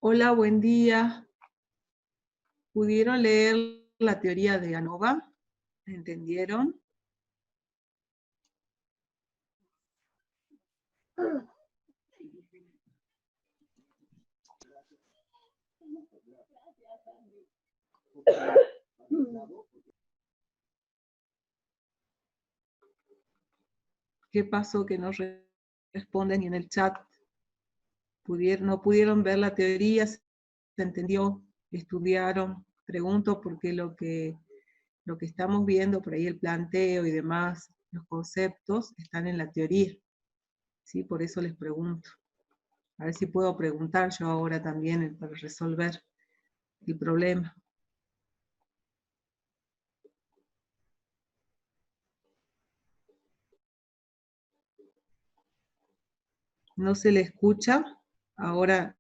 Hola, buen día. ¿Pudieron leer la teoría de ANOVA? ¿Entendieron? ¿Qué pasó que no responden ni en el chat? ¿No pudieron ver la teoría? ¿Se entendió? ¿Estudiaron? Pregunto porque lo que estamos viendo por ahí, el planteo y demás, los conceptos, están en la teoría. ¿Sí? Por eso les pregunto. A ver si puedo preguntar yo ahora también para resolver el problema. ¿No se le escucha? ¿Ahora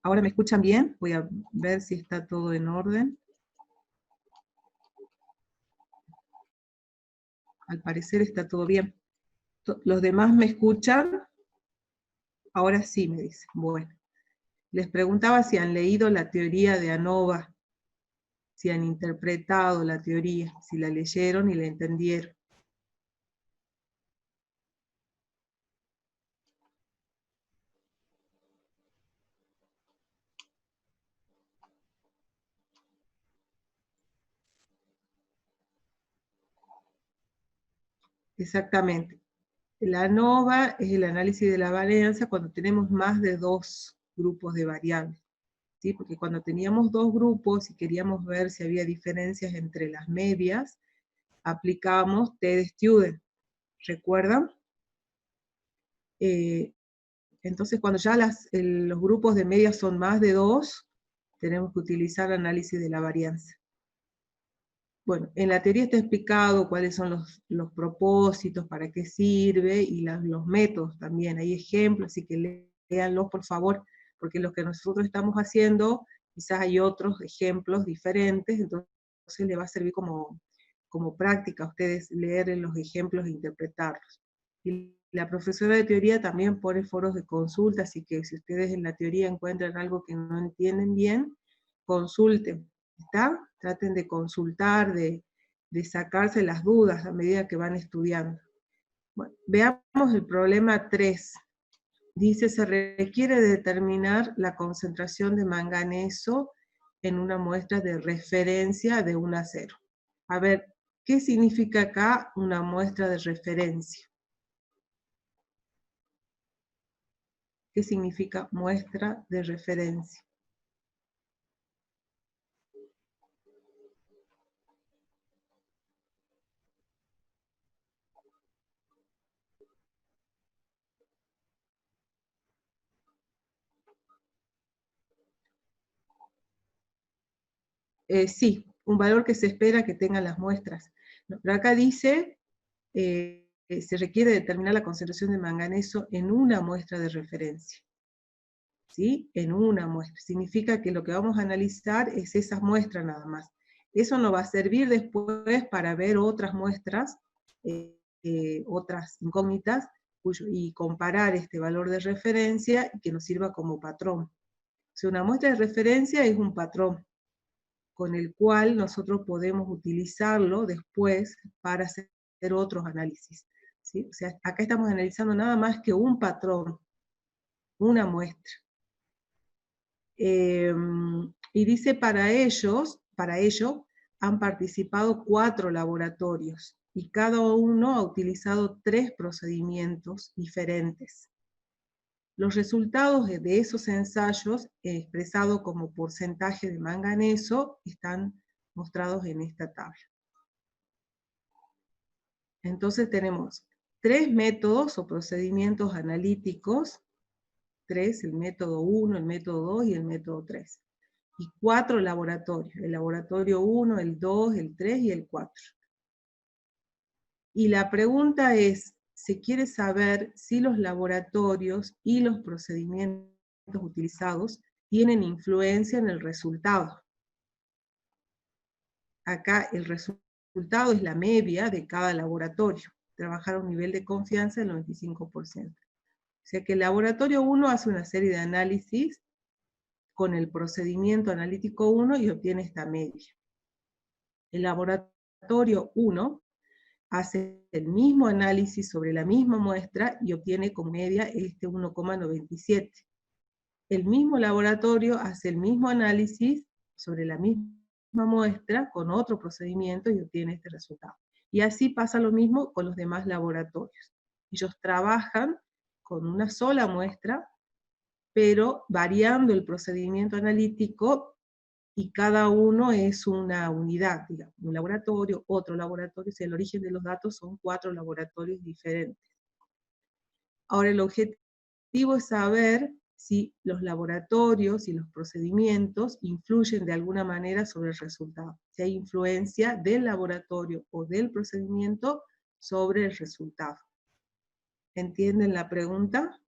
me escuchan bien? Voy a ver si está todo en orden. Al parecer está todo bien. ¿Los demás me escuchan? Ahora sí, me dicen. Bueno. Les preguntaba si han leído la teoría de ANOVA, si han interpretado la teoría, si la leyeron y la entendieron. Exactamente. La ANOVA es el análisis de la varianza cuando tenemos más de dos grupos de variables. ¿Sí? Porque cuando teníamos dos grupos y queríamos ver si había diferencias entre las medias, aplicábamos T de Student. ¿Recuerdan? Entonces, cuando ya los grupos de medias son más de dos, tenemos que utilizar análisis de la varianza. Bueno, en la teoría está explicado cuáles son los propósitos, para qué sirve, y los métodos también. Hay ejemplos, así que léanlos por favor, porque los que nosotros estamos haciendo, quizás hay otros ejemplos diferentes, entonces le va a servir como práctica a ustedes leer los ejemplos e interpretarlos. Y la profesora de teoría también pone foros de consulta, así que si ustedes en la teoría encuentran algo que no entienden bien, consulten, ¿está? Traten de consultar, de sacarse las dudas a medida que van estudiando. Bueno, veamos el problema 3. Dice, se requiere determinar la concentración de manganeso en una muestra de referencia de 1 a 0. A ver, ¿qué significa acá una muestra de referencia? ¿Qué significa muestra de referencia? Sí, un valor que se espera que tengan las muestras. Pero acá dice, se requiere determinar la concentración de manganeso en una muestra de referencia. ¿Sí? En una muestra. Significa que lo que vamos a analizar es esa muestra nada más. Eso nos va a servir después para ver otras muestras, otras incógnitas, y comparar este valor de referencia y que nos sirva como patrón. O sea, una muestra de referencia es un patrón con el cual nosotros podemos utilizarlo después para hacer otros análisis. ¿Sí? O sea, acá estamos analizando nada más que un patrón, una muestra. Y dice, para ello han participado 4 laboratorios, y cada uno ha utilizado 3 procedimientos diferentes. Los resultados de esos ensayos, expresados como porcentaje de manganeso, están mostrados en esta tabla. Entonces tenemos 3 métodos o procedimientos analíticos, 3, el método 1, el método 2 y el método 3. Y 4 laboratorios, el laboratorio 1, el 2, el 3 y el 4. Y la pregunta es, se quiere saber si los laboratorios y los procedimientos utilizados tienen influencia en el resultado. Acá el resultado es la media de cada laboratorio. Trabajar a un nivel de confianza del 95%. O sea que el laboratorio 1 hace una serie de análisis con el procedimiento analítico 1 y obtiene esta media. El laboratorio 1 hace el mismo análisis sobre la misma muestra y obtiene como media este 1,97. El mismo laboratorio hace el mismo análisis sobre la misma muestra con otro procedimiento y obtiene este resultado. Y así pasa lo mismo con los demás laboratorios. Ellos trabajan con una sola muestra, pero variando el procedimiento analítico, y cada uno es una unidad, digamos, un laboratorio, otro laboratorio, si el origen de los datos son 4 laboratorios diferentes. Ahora el objetivo es saber si los laboratorios y los procedimientos influyen de alguna manera sobre el resultado, si hay influencia del laboratorio o del procedimiento sobre el resultado. ¿Entienden la pregunta?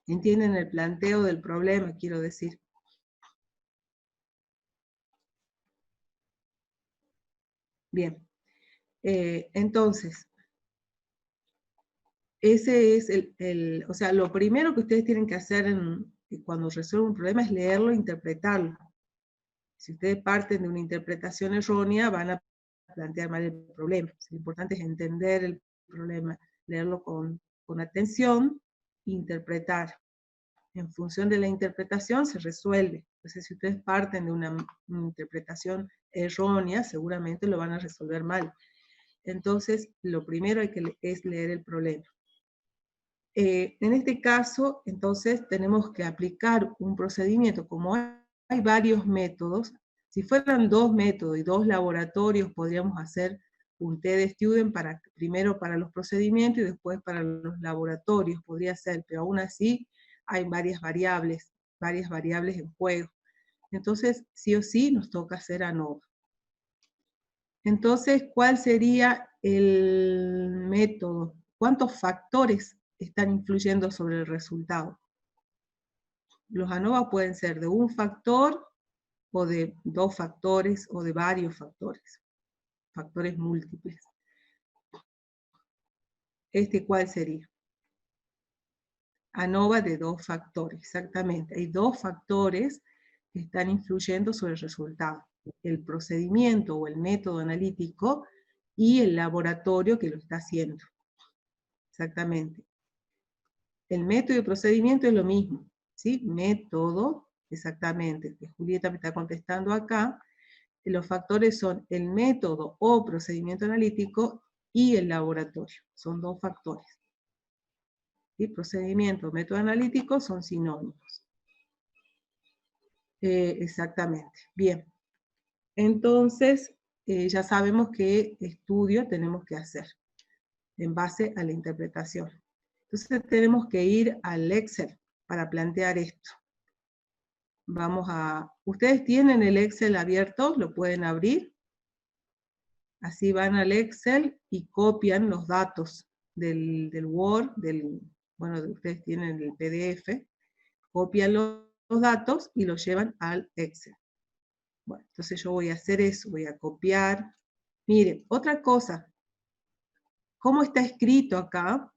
¿Entienden el planteo del problema, quiero decir? Bien, entonces, ese es o sea, lo primero que ustedes tienen que hacer cuando resuelven un problema es leerlo e interpretarlo. Si ustedes parten de una interpretación errónea, van a plantear mal el problema. Lo importante es entender el problema, leerlo con atención, interpretar. En función de la interpretación se resuelve. Entonces, si ustedes parten de una interpretación errónea, seguramente lo van a resolver mal. Entonces, lo primero es leer el problema. En este caso, entonces, tenemos que aplicar un procedimiento. Como hay varios métodos, si fueran 2 métodos y 2 laboratorios, podríamos hacer un TD-Student primero para los procedimientos y después para los laboratorios, podría ser, pero aún así hay varias variables en juego. Entonces, sí o sí, nos toca hacer ANOVA. Entonces, ¿cuál sería el método? ¿Cuántos factores están influyendo sobre el resultado? Los ANOVA pueden ser de un factor, o de 2 factores, o de varios factores múltiples. ¿Cuál sería? ANOVA de 2 factores, exactamente. Hay 2 factores que están influyendo sobre el resultado. El procedimiento o el método analítico y el laboratorio que lo está haciendo. Exactamente. El método y el procedimiento es lo mismo, ¿sí? Método, exactamente, que Julieta me está contestando acá. Los factores son el método o procedimiento analítico y el laboratorio. Son 2 factores. ¿Sí? Procedimiento, método analítico son sinónimos. Exactamente. Bien. Entonces, ya sabemos qué estudio tenemos que hacer en base a la interpretación. Entonces tenemos que ir al Excel para plantear esto. ¿Ustedes tienen el Excel abierto? ¿Lo pueden abrir? Así van al Excel y copian los datos del Word, bueno, ustedes tienen el PDF, copian los datos y los llevan al Excel. Bueno, entonces yo voy a hacer eso, voy a copiar. Miren, otra cosa, ¿cómo está escrito acá?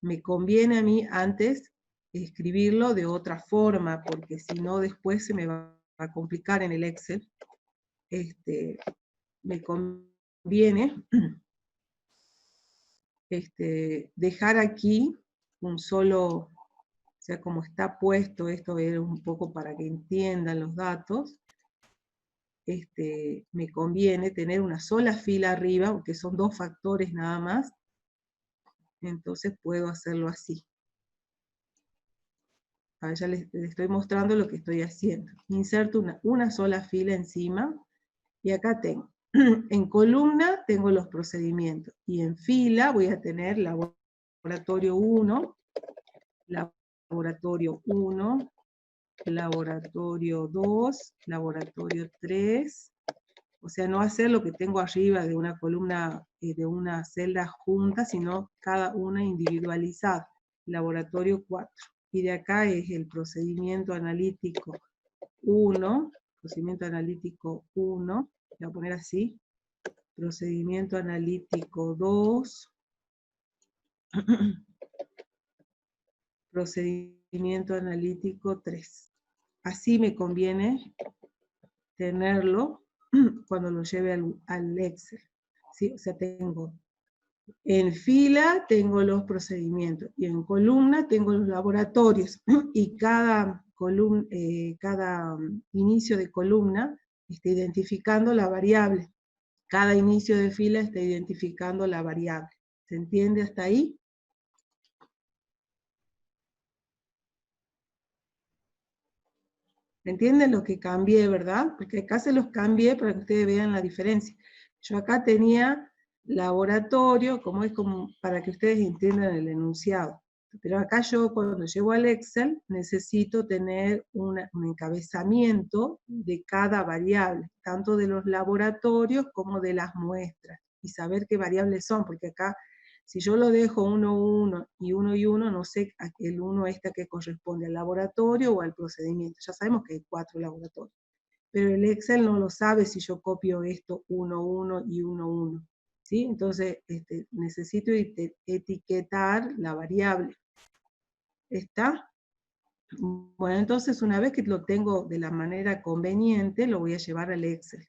Me conviene a mí antes escribirlo de otra forma, porque si no después se me va a complicar en el Excel. Me conviene dejar aquí un solo, o sea, como está puesto, esto es un poco para que entiendan los datos, me conviene tener una sola fila arriba, porque son 2 factores nada más, entonces puedo hacerlo así. Ahora ya les estoy mostrando lo que estoy haciendo. Inserto una sola fila encima, y acá tengo. En columna tengo los procedimientos, y en fila voy a tener laboratorio 1, laboratorio 1, laboratorio 2, laboratorio 3, o sea, no hacer lo que tengo arriba de una columna, de una celda junta, sino cada una individualizada. Laboratorio 4. Y de acá es el procedimiento analítico 1, procedimiento analítico 1, voy a poner así, procedimiento analítico 2, procedimiento analítico 3. así me conviene tenerlo cuando lo lleve al Excel. ¿Sí? O sea, tengo en fila tengo los procedimientos y en columna tengo los laboratorios y cada inicio de columna está identificando la variable. Cada inicio de fila está identificando la variable. ¿Se entiende hasta ahí? ¿Entienden lo que cambié, verdad? Porque acá se los cambié para que ustedes vean la diferencia. Yo acá tenía laboratorio, como es como para que ustedes entiendan el enunciado. Pero acá yo cuando llego al Excel necesito tener un encabezamiento de cada variable, tanto de los laboratorios como de las muestras, y saber qué variables son, porque acá si yo lo dejo 1, 1 y 1 y 1, no sé el 1 esta que corresponde al laboratorio o al procedimiento. Ya sabemos que hay 4 laboratorios. Pero el Excel no lo sabe si yo copio esto 1, 1 y 1, 1. ¿Sí? Entonces necesito etiquetar la variable. ¿Está? Bueno, entonces una vez que lo tengo de la manera conveniente, lo voy a llevar al Excel.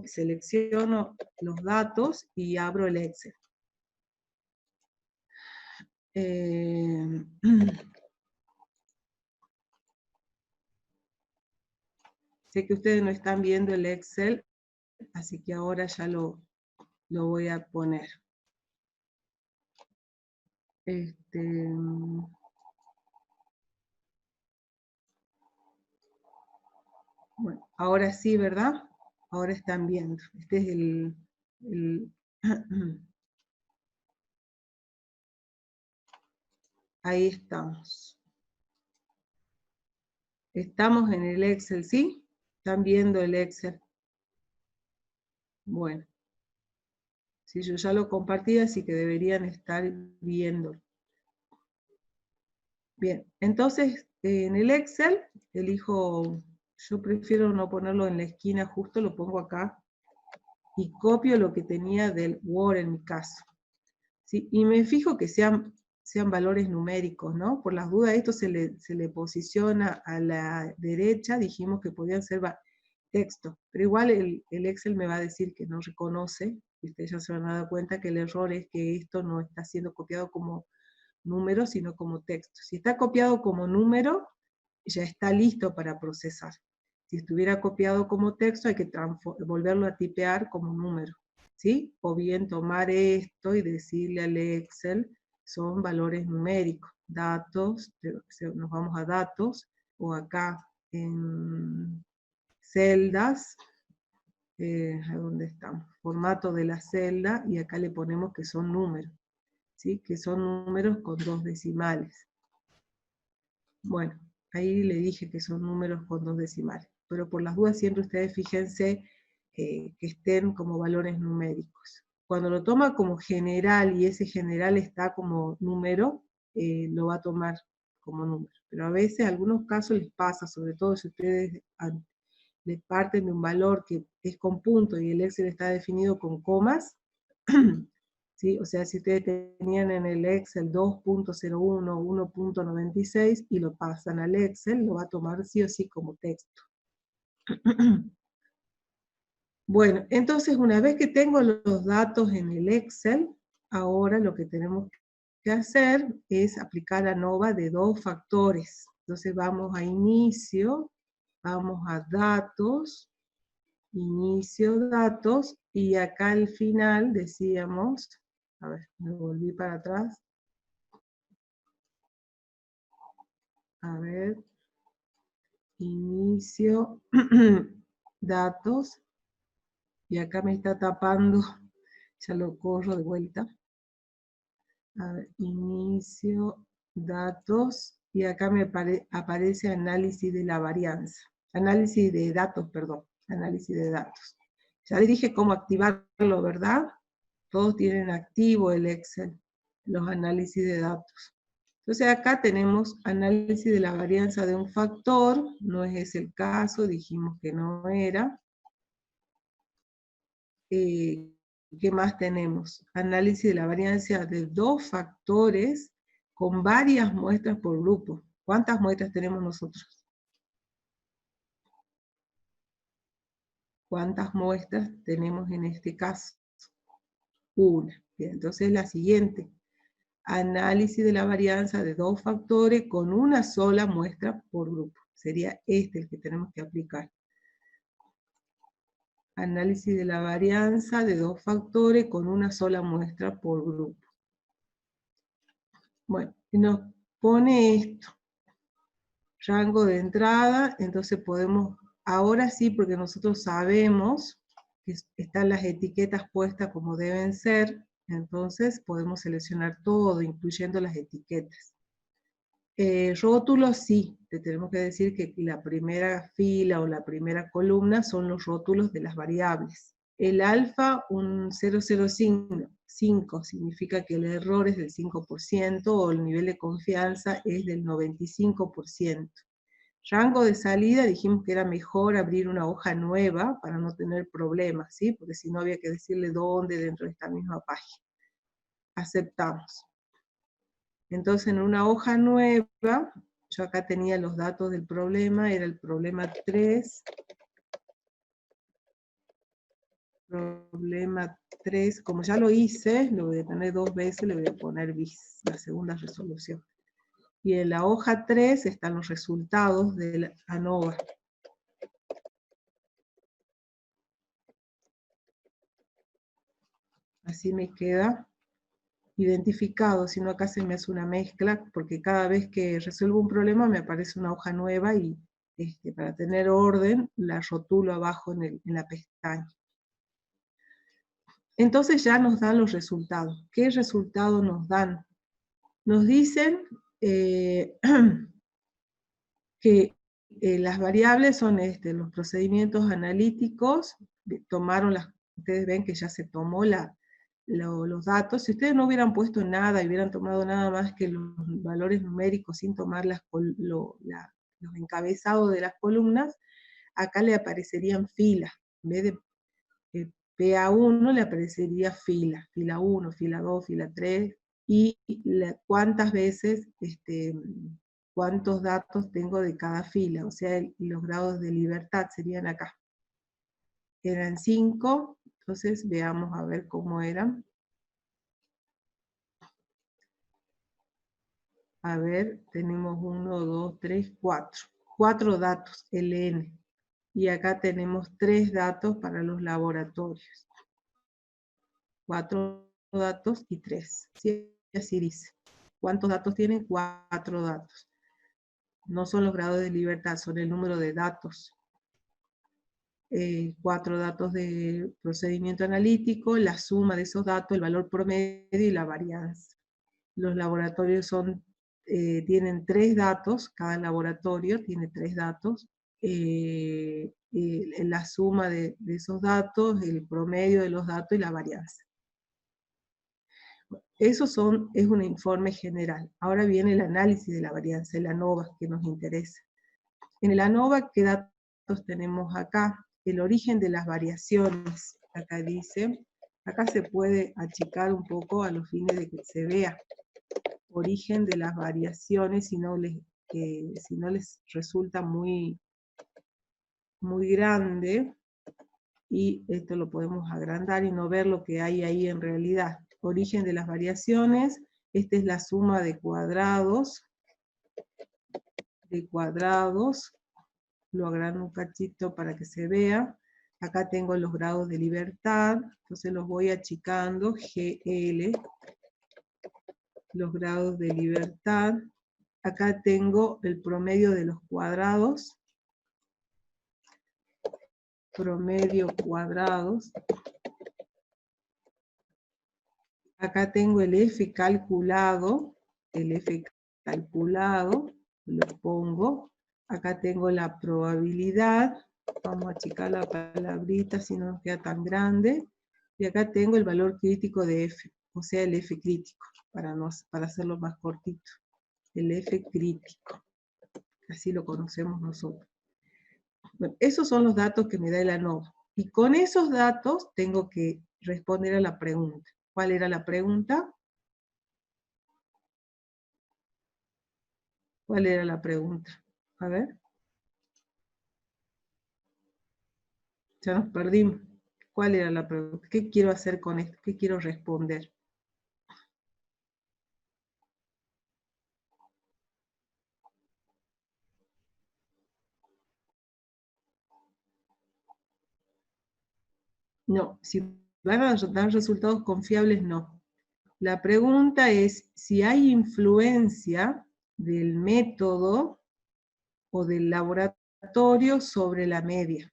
Selecciono los datos y abro el Excel. Sé que ustedes no están viendo el Excel, así que ahora ya lo voy a poner. Bueno, ahora sí, ¿verdad? Ahora están viendo. Este es ahí estamos. Estamos en el Excel, ¿sí? ¿Están viendo el Excel? Bueno. Sí, yo ya lo compartí, así que deberían estar viendo. Bien, entonces en el Excel elijo, yo prefiero no ponerlo en la esquina justo, lo pongo acá y copio lo que tenía del Word en mi caso. ¿Sí? Y me fijo que sean valores numéricos, ¿no? Por las dudas, esto se le posiciona a la derecha, dijimos que podían ser texto, pero igual el Excel me va a decir que no reconoce, y ustedes ya se van a dar cuenta que el error es que esto no está siendo copiado como número, sino como texto. Si está copiado como número, ya está listo para procesar. Si estuviera copiado como texto, hay que volverlo a tipear como número, ¿sí? O bien tomar esto y decirle al Excel, son valores numéricos, datos, nos vamos a datos, o acá en celdas, ¿a dónde estamos? Formato de la celda, y acá le ponemos que son números, ¿sí? Que son números con 2 decimales. Bueno, ahí le dije que son números con 2 decimales, pero por las dudas siempre ustedes fíjense que estén como valores numéricos. Cuando lo toma como general y ese general está como número, lo va a tomar como número. Pero a veces, en algunos casos les pasa, sobre todo si ustedes le parten de un valor que es con punto y el Excel está definido con comas, ¿sí? O sea, si ustedes tenían en el Excel 2.01, 1.96 y lo pasan al Excel, lo va a tomar sí o sí como texto. Bueno, entonces una vez que tengo los datos en el Excel, ahora lo que tenemos que hacer es aplicar ANOVA de 2 factores. Entonces vamos a inicio, vamos a datos, inicio datos, y acá al final decíamos, a ver, me volví para atrás, a ver, inicio, datos, y acá me está tapando, ya lo corro de vuelta, a ver, inicio, datos, y acá me aparece análisis de la varianza, análisis de datos, perdón, análisis de datos. Ya les dije cómo activarlo, ¿verdad? Todos tienen activo el Excel, los análisis de datos. Entonces acá tenemos análisis de la varianza de un factor, no es ese el caso, dijimos que no era. ¿Qué más tenemos? Análisis de la varianza de 2 factores con varias muestras por grupo. ¿Cuántas muestras tenemos nosotros? ¿Cuántas muestras tenemos en este caso? Una. Bien, entonces la siguiente. Análisis de la varianza de dos factores con una sola muestra por grupo. Sería este el que tenemos que aplicar. Análisis de la varianza de dos factores con una sola muestra por grupo. Bueno, y nos pone esto. Rango de entrada, entonces podemos, ahora sí, porque nosotros sabemos que están las etiquetas puestas como deben ser, entonces podemos seleccionar todo, incluyendo las etiquetas. Rótulos sí, te tenemos que decir que la primera fila o la primera columna son los rótulos de las variables. El alfa, un 0,05 significa que el error es del 5% o el nivel de confianza es del 95%. Rango de salida, dijimos que era mejor abrir una hoja nueva para no tener problemas, ¿sí? Porque si no había que decirle dónde dentro de esta misma página. Aceptamos. Entonces en una hoja nueva, yo acá tenía los datos del problema, era el problema 3. Problema 3, como ya lo hice, lo voy a tener 2 veces, le voy a poner bis, la segunda resolución. Y en la hoja 3 están los resultados de la ANOVA. Así me queda identificado, si no acá se me hace una mezcla, porque cada vez que resuelvo un problema me aparece una hoja nueva y para tener orden la rotulo abajo en la pestaña. Entonces ya nos dan los resultados. ¿Qué resultados nos dan? Nos dicen que las variables son los procedimientos analíticos, ustedes ven que ya se tomó los datos. Si ustedes no hubieran puesto nada y hubieran tomado nada más que los valores numéricos sin tomar los encabezados de las columnas, acá le aparecerían filas. En vez de PA1 le aparecería fila 1, fila 2, fila 3, y cuántas veces, cuántos datos tengo de cada fila, o sea, los grados de libertad serían acá. Eran 5, entonces veamos a ver cómo eran. A ver, tenemos 1, 2, 3, 4. 4 datos, LN. Y acá tenemos 3 datos para los laboratorios. 4 datos y 3. ¿Sí? Así dice. ¿Cuántos datos tienen? 4 datos. No son los grados de libertad, son el número de datos. 4 datos de procedimiento analítico, la suma de esos datos, el valor promedio y la varianza. Los laboratorios tienen 3 datos, cada laboratorio tiene 3 datos. La suma de esos datos, el promedio de los datos y la varianza. Eso es un informe general. Ahora viene el análisis de la varianza, el ANOVA, que nos interesa. En el ANOVA, ¿qué datos tenemos acá? El origen de las variaciones. Acá dice, acá se puede achicar un poco a los fines de que se vea. Origen de las variaciones, si no les resulta muy grande, y esto lo podemos agrandar y no ver lo que hay ahí en realidad. Origen de las variaciones, esta es la suma de cuadrados, lo agrando un cachito para que se vea. Acá tengo los grados de libertad, entonces los voy achicando, GL, los grados de libertad. Acá tengo el promedio de los cuadrados, promedio cuadrados. Acá tengo el F calculado, lo pongo. Acá tengo la probabilidad, vamos a achicar la palabrita si no nos queda tan grande. Y acá tengo el valor crítico de F, o sea el F crítico, para hacerlo más cortito. El F crítico, así lo conocemos nosotros. Bueno, esos son los datos que me da el ANOVA. Y con esos datos tengo que responder a la pregunta. ¿Cuál era la pregunta? ¿Cuál era la pregunta? A ver. Ya nos perdimos. ¿Cuál era la pregunta? ¿Qué quiero hacer con esto? ¿Qué quiero responder? No, si van a dar resultados confiables, no. La pregunta es si hay influencia del método o del laboratorio sobre la media.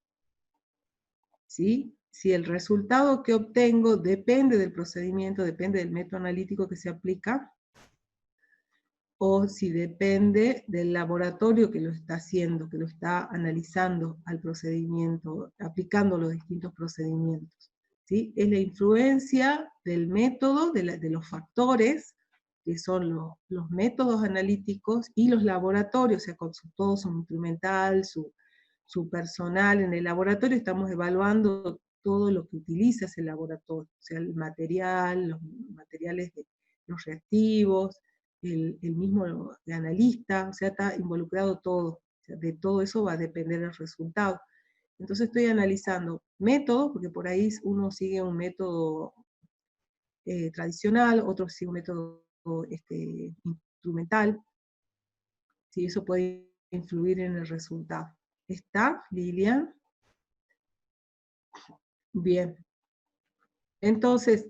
¿Sí? Si el resultado que obtengo depende del procedimiento, depende del método analítico que se aplica, o si depende del laboratorio que lo está haciendo, que lo está analizando al procedimiento, aplicando los distintos procedimientos. ¿Sí? Es la influencia del método, de los factores, que son los métodos analíticos, y los laboratorios, o sea, con todo su instrumental, su personal. En el laboratorio estamos evaluando todo lo que utiliza ese laboratorio, o sea, el material, los materiales de los reactivos, el mismo analista, o sea, está involucrado todo. O sea, de todo eso va a depender el resultado. Entonces estoy analizando métodos, porque por ahí uno sigue un método tradicional, otro sigue un método instrumental, si eso puede influir en el resultado. ¿Está, Lilian? Bien. Entonces,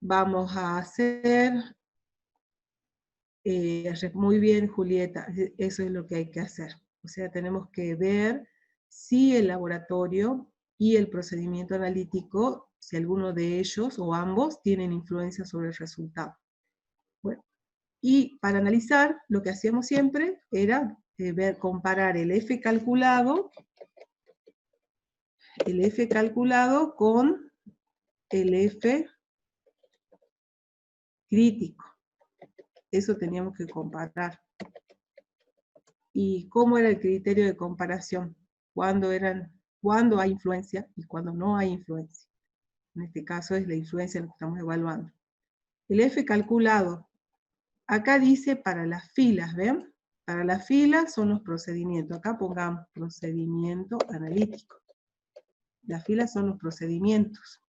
vamos a hacer, muy bien, Julieta, eso es lo que hay que hacer. O sea, tenemos que ver si el laboratorio y el procedimiento analítico, si alguno de ellos o ambos tienen influencia sobre el resultado. Bueno, y para analizar, lo que hacíamos siempre era comparar el F calculado con el F crítico. Eso teníamos que comparar. ¿Y cómo era el criterio de comparación? ¿Cuándo hay influencia y cuándo no hay influencia? En este caso es la influencia lo que estamos evaluando. El F calculado, acá dice para las filas, ¿ven? Para las filas son los procedimientos. Acá pongamos procedimiento analítico. Las filas son los procedimientos.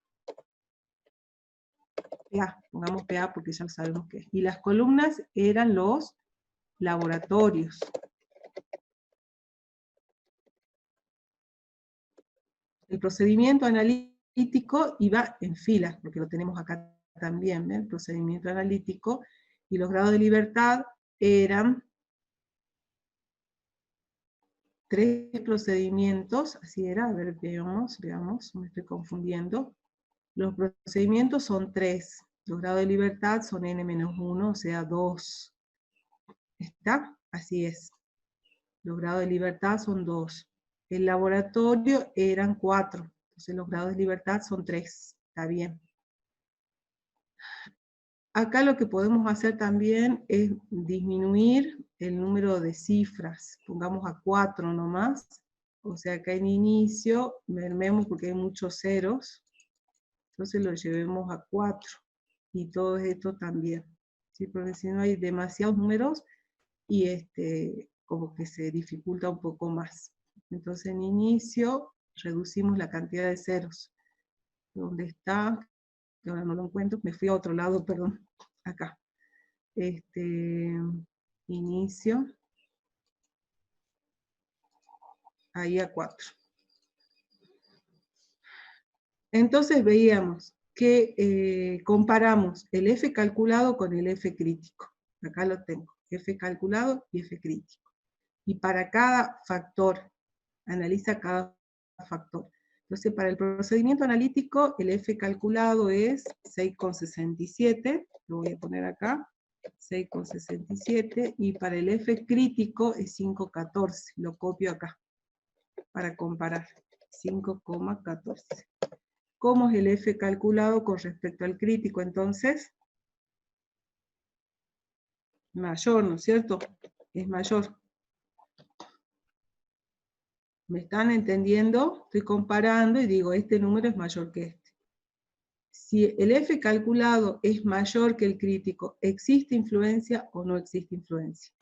PA, pongamos PA porque ya sabemos qué es. Y las columnas eran los laboratorios. El procedimiento analítico iba en filas, porque lo tenemos acá también, ¿ven? El procedimiento analítico, y los grados de libertad eran 3 procedimientos, así era, a ver, veamos, me estoy confundiendo. Los procedimientos son 3, los grados de libertad son n-1, o sea, 2. ¿Está? Así es. Los grados de libertad son 2. El laboratorio eran 4, entonces los grados de libertad son 3. Está bien. Acá lo que podemos hacer también es disminuir el número de cifras. Pongamos a 4 nomás. O sea, acá en inicio, mermemos porque hay muchos ceros. Entonces lo llevemos a 4. Y todo esto también. ¿Sí? Porque si no hay demasiados números, y como que se dificulta un poco más. Entonces en inicio reducimos la cantidad de ceros. ¿Dónde está? Que ahora no lo encuentro, me fui a otro lado, perdón, acá. Inicio, ahí a 4. Entonces veíamos que comparamos el F calculado con el F crítico. Acá lo tengo, F calculado y F crítico. Y para cada factor, analiza cada factor. Entonces, para el procedimiento analítico, el F calculado es 6,67, lo voy a poner acá, 6,67, y para el F crítico es 5,14, lo copio acá, para comparar, 5,14. ¿Cómo es el F calculado con respecto al crítico? Entonces, mayor, ¿no es cierto? Es mayor. ¿Me están entendiendo? Estoy comparando y digo, este número es mayor que este. Si el F calculado es mayor que el crítico, ¿existe influencia o no existe influencia?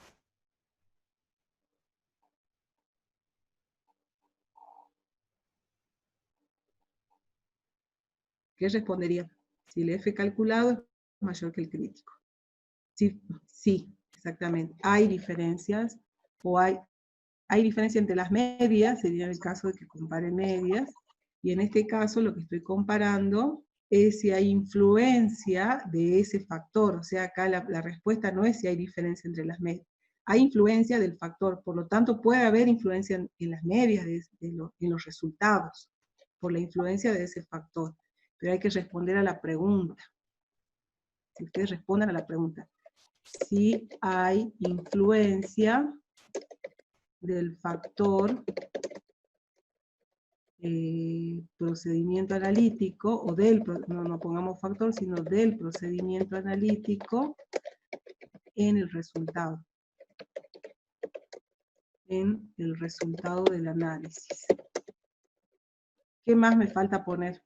¿Qué respondería? Si el F calculado es mayor que el crítico. Sí, sí, exactamente. Hay diferencias, o hay diferencia entre las medias, sería el caso de que compare medias, y en este caso lo que estoy comparando es si hay influencia de ese factor, o sea, acá la respuesta no es si hay diferencia entre las medias, hay influencia del factor, por lo tanto puede haber influencia en las medias, en los resultados, por la influencia de ese factor, pero hay que responder a la pregunta. Si ustedes respondan a la pregunta, si hay influencia del factor procedimiento analítico, o no pongamos factor, sino del procedimiento analítico en el resultado. En el resultado del análisis. ¿Qué más me falta poner?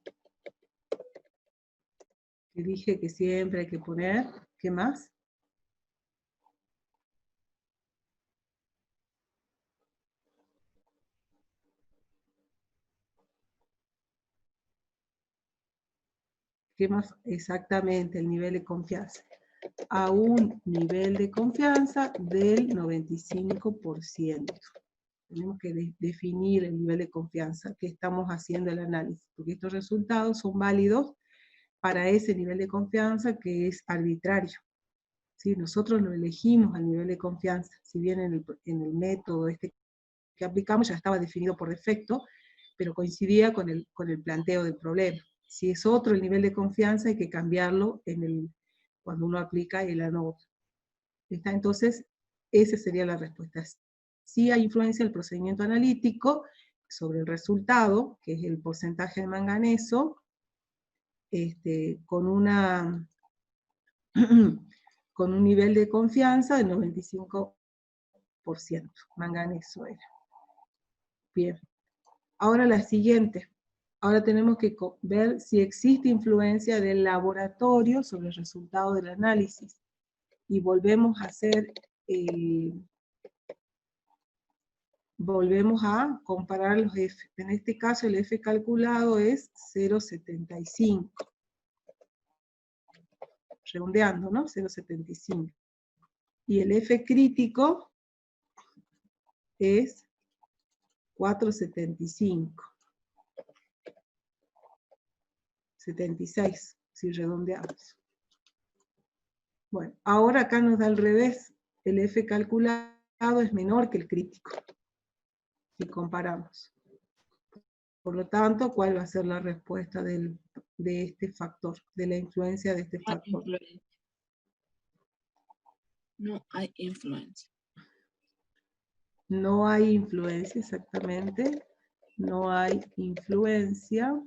Que dije que siempre hay que poner. ¿Qué más? ¿Qué más? Exactamente, el nivel de confianza. A un nivel de confianza del 95%. Tenemos que definir el nivel de confianza que estamos haciendo el análisis, porque estos resultados son válidos para ese nivel de confianza que es arbitrario. ¿Sí? Nosotros lo elegimos al nivel de confianza, si bien en el método que aplicamos ya estaba definido por defecto, pero coincidía con el planteo del problema. Si es otro el nivel de confianza, hay que cambiarlo cuando uno aplica el ANOVA. Entonces, esa sería la respuesta. Sí hay influencia del procedimiento analítico sobre el resultado, que es el porcentaje de manganeso, con un nivel de confianza del 95%. Manganeso era. Bien. Ahora la siguiente. Ahora tenemos que ver si existe influencia del laboratorio sobre el resultado del análisis. Y volvemos a hacer volvemos a comparar los F. En este caso el F calculado es 0,75. Redondeando, ¿no? 0,75. Y el F crítico es 4,75. 76, si redondeamos. Bueno, ahora acá nos da al revés. El F calculado es menor que el crítico. Si comparamos. Por lo tanto, ¿cuál va a ser la respuesta de este factor? De la influencia de este factor. No hay influencia. No hay influencia, exactamente. No hay influencia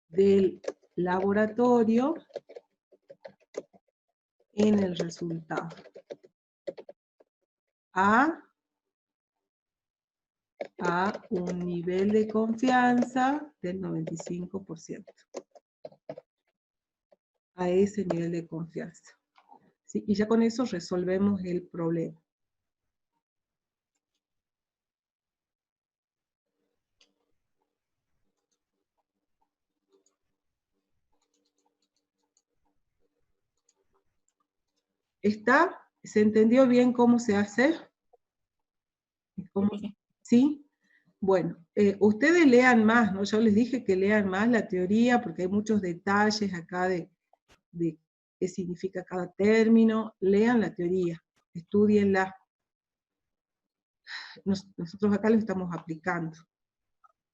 del laboratorio en el resultado. A un nivel de confianza del 95%. A ese nivel de confianza. ¿Sí? Y ya con eso resolvemos el problema. ¿Está? ¿Se entendió bien cómo se hace? ¿Sí? Bueno, ustedes lean más, ¿no? Yo les dije que lean más la teoría porque hay muchos detalles acá de qué significa cada término. Lean la teoría, estudienla. Nosotros acá lo estamos aplicando.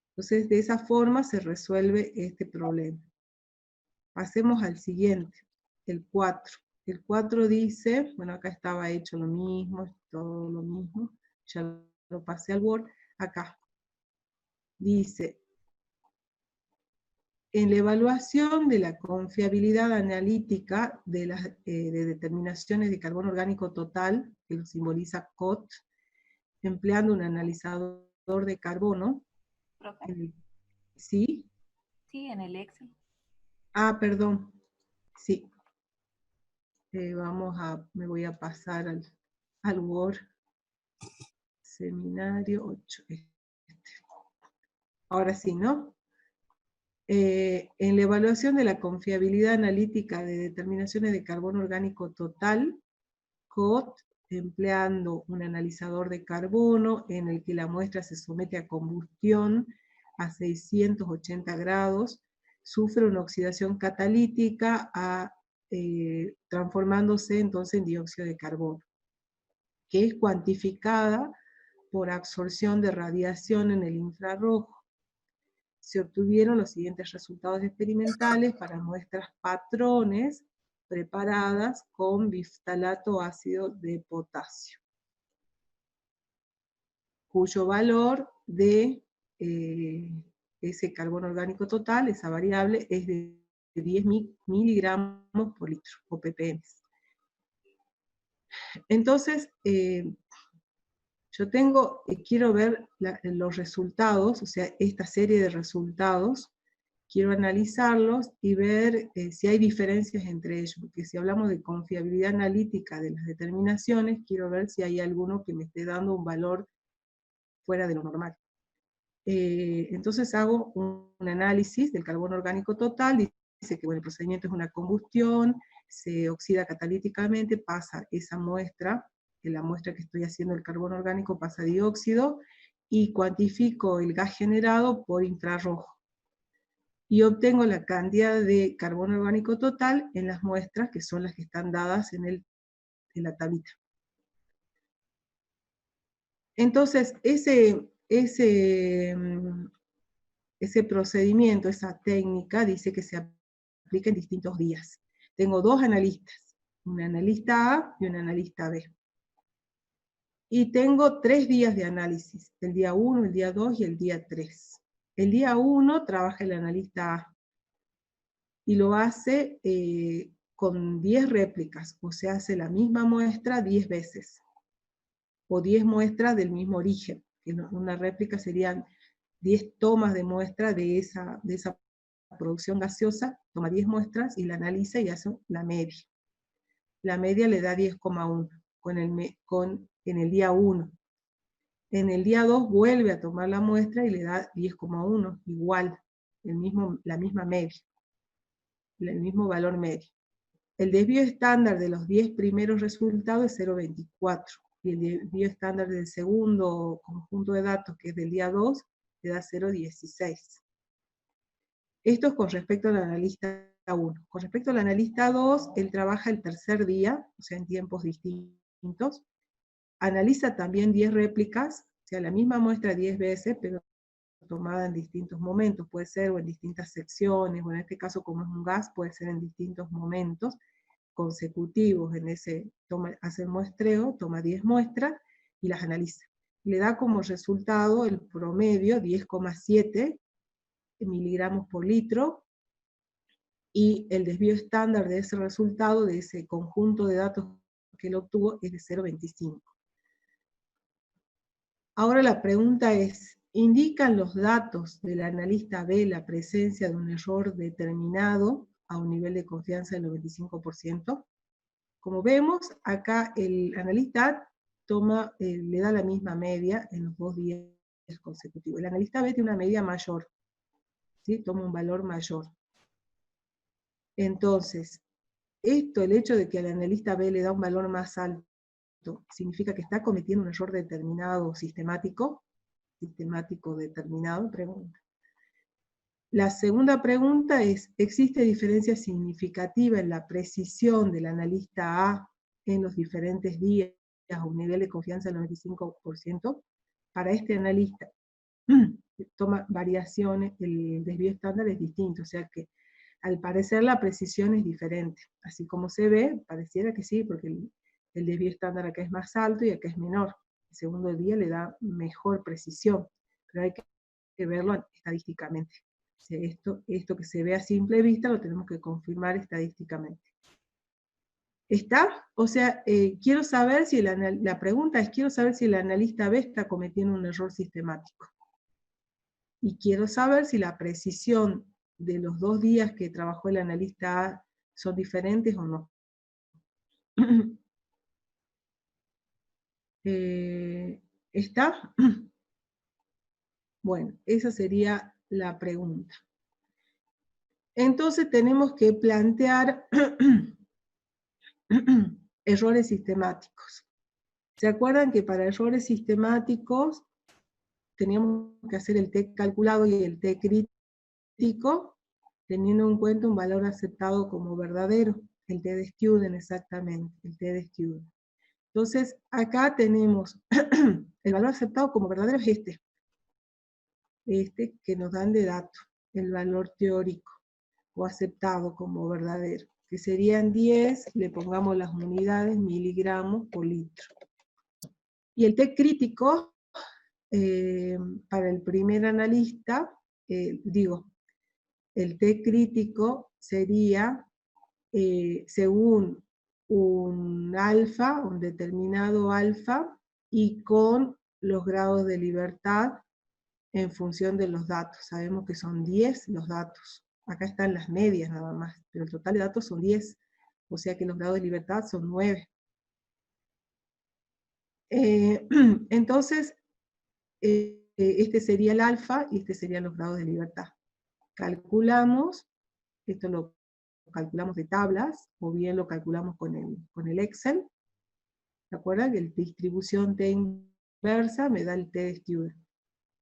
Entonces, de esa forma se resuelve este problema. Pasemos al siguiente, el 4. El 4 dice, bueno, acá estaba hecho lo mismo, todo lo mismo, ya lo pasé al Word, acá. Dice, en la evaluación de la confiabilidad analítica de las de determinaciones de carbono orgánico total, que lo simboliza COT, empleando un analizador de carbono. ¿Sí? Sí, en el Excel. Ah, perdón. Sí. Me voy a pasar al Word. Seminario 8. Ahora sí, ¿no? En la evaluación de la confiabilidad analítica de determinaciones de carbono orgánico total, COT, empleando un analizador de carbono en el que la muestra se somete a combustión a 680 grados, sufre una oxidación catalítica transformándose entonces en dióxido de carbono, que es cuantificada por absorción de radiación en el infrarrojo. Se obtuvieron los siguientes resultados experimentales para muestras patrones preparadas con biftalato ácido de potasio, cuyo valor de ese carbono orgánico total, esa variable, es de 10 miligramos por litro, o ppm. Entonces, yo quiero ver los resultados, o sea, esta serie de resultados, quiero analizarlos y ver si hay diferencias entre ellos, porque si hablamos de confiabilidad analítica de las determinaciones, quiero ver si hay alguno que me esté dando un valor fuera de lo normal. Entonces hago un análisis del carbono orgánico total, dice que bueno, el procedimiento es una combustión, se oxida catalíticamente, pasa esa muestra, que la muestra que estoy haciendo del carbono orgánico pasa a dióxido, y cuantifico el gas generado por infrarrojo. Y obtengo la cantidad de carbono orgánico total en las muestras, que son las que están dadas en la tablita. Entonces, ese procedimiento, esa técnica, dice que se aplica en distintos días. Tengo dos analistas, un analista A y un analista B. Y tengo 3 días de análisis, el día 1, el día 2 y el día 3. El día 1 trabaja el analista A, y lo hace con 10 réplicas, o sea, hace la misma muestra 10 veces, o 10 muestras del mismo origen, que una réplica serían 10 tomas de muestra de esa producción gaseosa, toma 10 muestras y la analiza y hace la media. La media le da 10,1 en el día 1. En el día 2 vuelve a tomar la muestra y le da 10,1, igual, la misma media, el mismo valor medio. El desvío estándar de los 10 primeros resultados es 0,24, y el desvío estándar del segundo conjunto de datos, que es del día 2, le da 0,16. Esto es con respecto al analista 1. Con respecto al analista 2, él trabaja el tercer día, o sea, en tiempos distintos. Analiza también 10 réplicas, o sea, la misma muestra 10 veces, pero tomada en distintos momentos. Puede ser o en distintas secciones, o en este caso, como es un gas, puede ser en distintos momentos consecutivos. Hace el muestreo, toma 10 muestras y las analiza. Le da como resultado el promedio 10,7 miligramos por litro, y el desvío estándar de ese resultado, de ese conjunto de datos que él obtuvo, es de 0,25. Ahora la pregunta es, ¿indican los datos del analista B la presencia de un error determinado a un nivel de confianza del 95%? Como vemos, acá el analista le da la misma media en los 2 días consecutivos. El analista B tiene una media mayor, ¿sí? Toma un valor mayor. Entonces, el hecho de que al analista B le da un valor más alto, significa que está cometiendo un error determinado sistemático determinado, pregunta. La segunda pregunta es, ¿existe diferencia significativa en la precisión del analista A en los diferentes días a un nivel de confianza del 95%? Para este analista toma variaciones, el desvío estándar es distinto, o sea que al parecer la precisión es diferente. Así como se ve, pareciera que sí, porque el desvío estándar acá es más alto y acá es menor. El segundo día le da mejor precisión, pero hay que verlo estadísticamente. O sea, esto que se ve a simple vista lo tenemos que confirmar estadísticamente. ¿Está? O sea, quiero saber si la pregunta es, quiero saber si el analista B está cometiendo un error sistemático. Y quiero saber si la precisión de los 2 días que trabajó el analista A son diferentes o no. ¿Está? Bueno, esa sería la pregunta. Entonces tenemos que plantear errores sistemáticos. ¿Se acuerdan que para errores sistemáticos teníamos que hacer el T calculado y el T crítico, teniendo en cuenta un valor aceptado como verdadero? El T de student, exactamente, el T de student. Entonces, acá tenemos el valor aceptado como verdadero es este que nos dan de dato, el valor teórico o aceptado como verdadero, que serían 10, le pongamos las unidades, miligramos por litro. Y el T crítico, para el primer analista, el T crítico sería según un alfa, un determinado alfa, y con los grados de libertad en función de los datos. Sabemos que son 10 los datos. Acá están las medias nada más, pero el total de datos son 10. O sea que los grados de libertad son 9. Entonces, este sería el alfa y este serían los grados de libertad. Calculamos, esto lo calculamos de tablas, o bien lo calculamos con el Excel. ¿Se acuerdan? Que la distribución T inversa me da el T de student.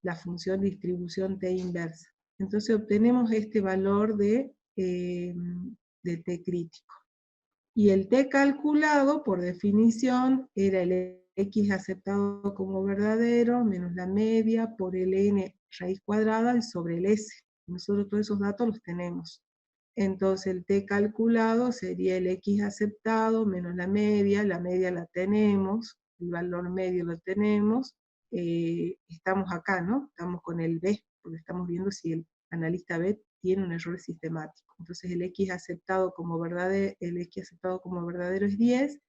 La función distribución T inversa. Entonces obtenemos este valor de T crítico. Y el T calculado, por definición, era el X aceptado como verdadero, menos la media, por el N raíz cuadrada, y sobre el S. Nosotros todos esos datos los tenemos. Entonces el T calculado sería el X aceptado, menos la media la tenemos, el valor medio lo tenemos, estamos acá, ¿no? Estamos con el B, porque estamos viendo si el analista B tiene un error sistemático. Entonces el X aceptado como verdadero, es 10,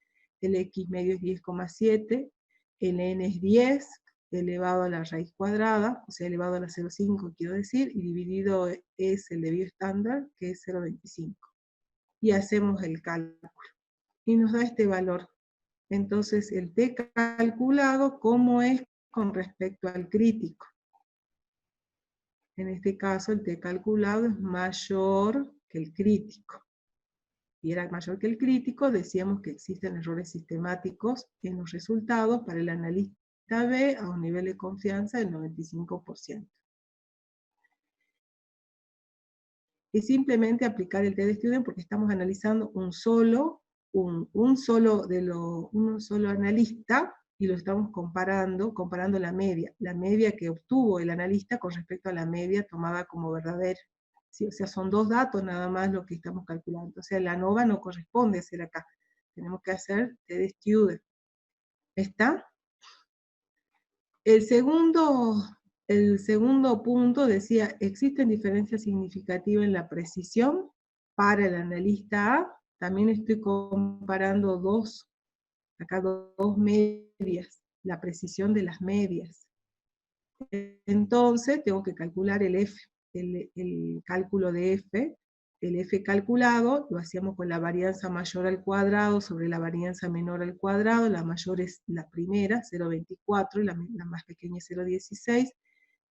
el X medio es 10,7, el N es 10, elevado a la raíz cuadrada, o sea, elevado a la 0,5 quiero decir, y dividido es el debido estándar, que es 0,25. Y hacemos el cálculo. Y nos da este valor. Entonces, el T calculado, ¿cómo es con respecto al crítico? En este caso, el T calculado es mayor que el crítico. Si era mayor que el crítico, decíamos que existen errores sistemáticos en los resultados para el analista B a un nivel de confianza del 95%. Es simplemente aplicar el T de student porque estamos analizando un solo analista, y lo estamos comparando la media que obtuvo el analista con respecto a la media tomada como verdadera. ¿Sí? O sea, son dos datos nada más lo que estamos calculando. O sea, la ANOVA no corresponde a ser acá. Tenemos que hacer T de student. ¿Está? El segundo punto decía, ¿existen diferencias significativas en la precisión para el analista A? También estoy comparando dos medias, la precisión de las medias. Entonces tengo que calcular el F, el cálculo de F. El F calculado lo hacíamos con la varianza mayor al cuadrado sobre la varianza menor al cuadrado. La mayor es la primera, 0,24, y la más pequeña es 0,16.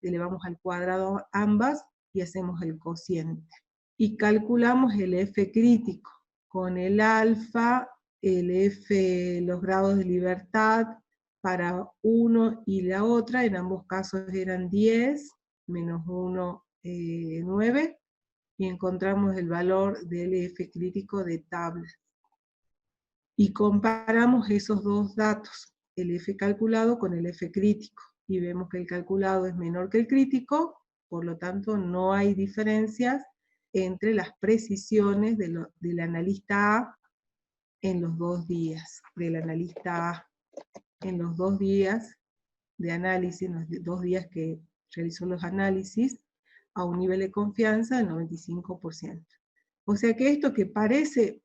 Elevamos al cuadrado ambas y hacemos el cociente. Y calculamos el F crítico con el alfa, el F, los grados de libertad para uno y la otra. En ambos casos eran 10, menos 1, 9, y encontramos el valor del F crítico de tabla. Y comparamos esos dos datos, el F calculado con el F crítico, y vemos que el calculado es menor que el crítico, por lo tanto no hay diferencias entre las precisiones del analista A en los 2 días, del analista A en los 2 días de análisis, en los 2 días que realizó los análisis, a un nivel de confianza del 95%. O sea que esto que parece,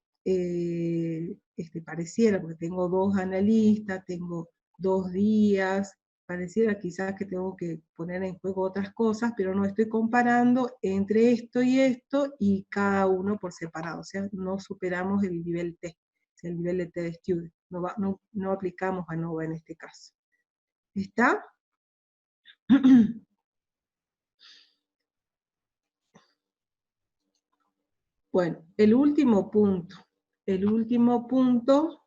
pareciera, porque tengo 2 analistas, tengo 2 días, pareciera quizás que tengo que poner en juego otras cosas, pero no estoy comparando entre esto, y cada uno por separado. O sea, no superamos el nivel T, el nivel de T de student. No aplicamos ANOVA en este caso. ¿Está? Bueno, el último punto. El último punto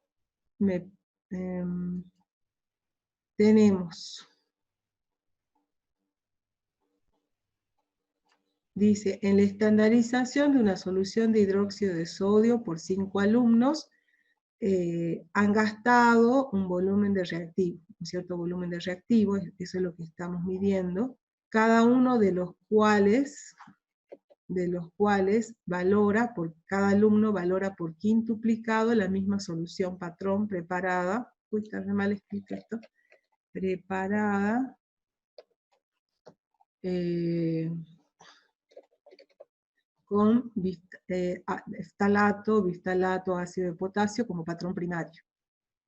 tenemos, dice, en la estandarización de una solución de hidróxido de sodio por 5 alumnos, han gastado un volumen de reactivo, un cierto volumen de reactivo, eso es lo que estamos midiendo, cada uno de los cuales valora, cada alumno valora por quintuplicado la misma solución patrón preparada, uy, está re mal escrito esto, preparada, con biftalato, ácido de potasio como patrón primario.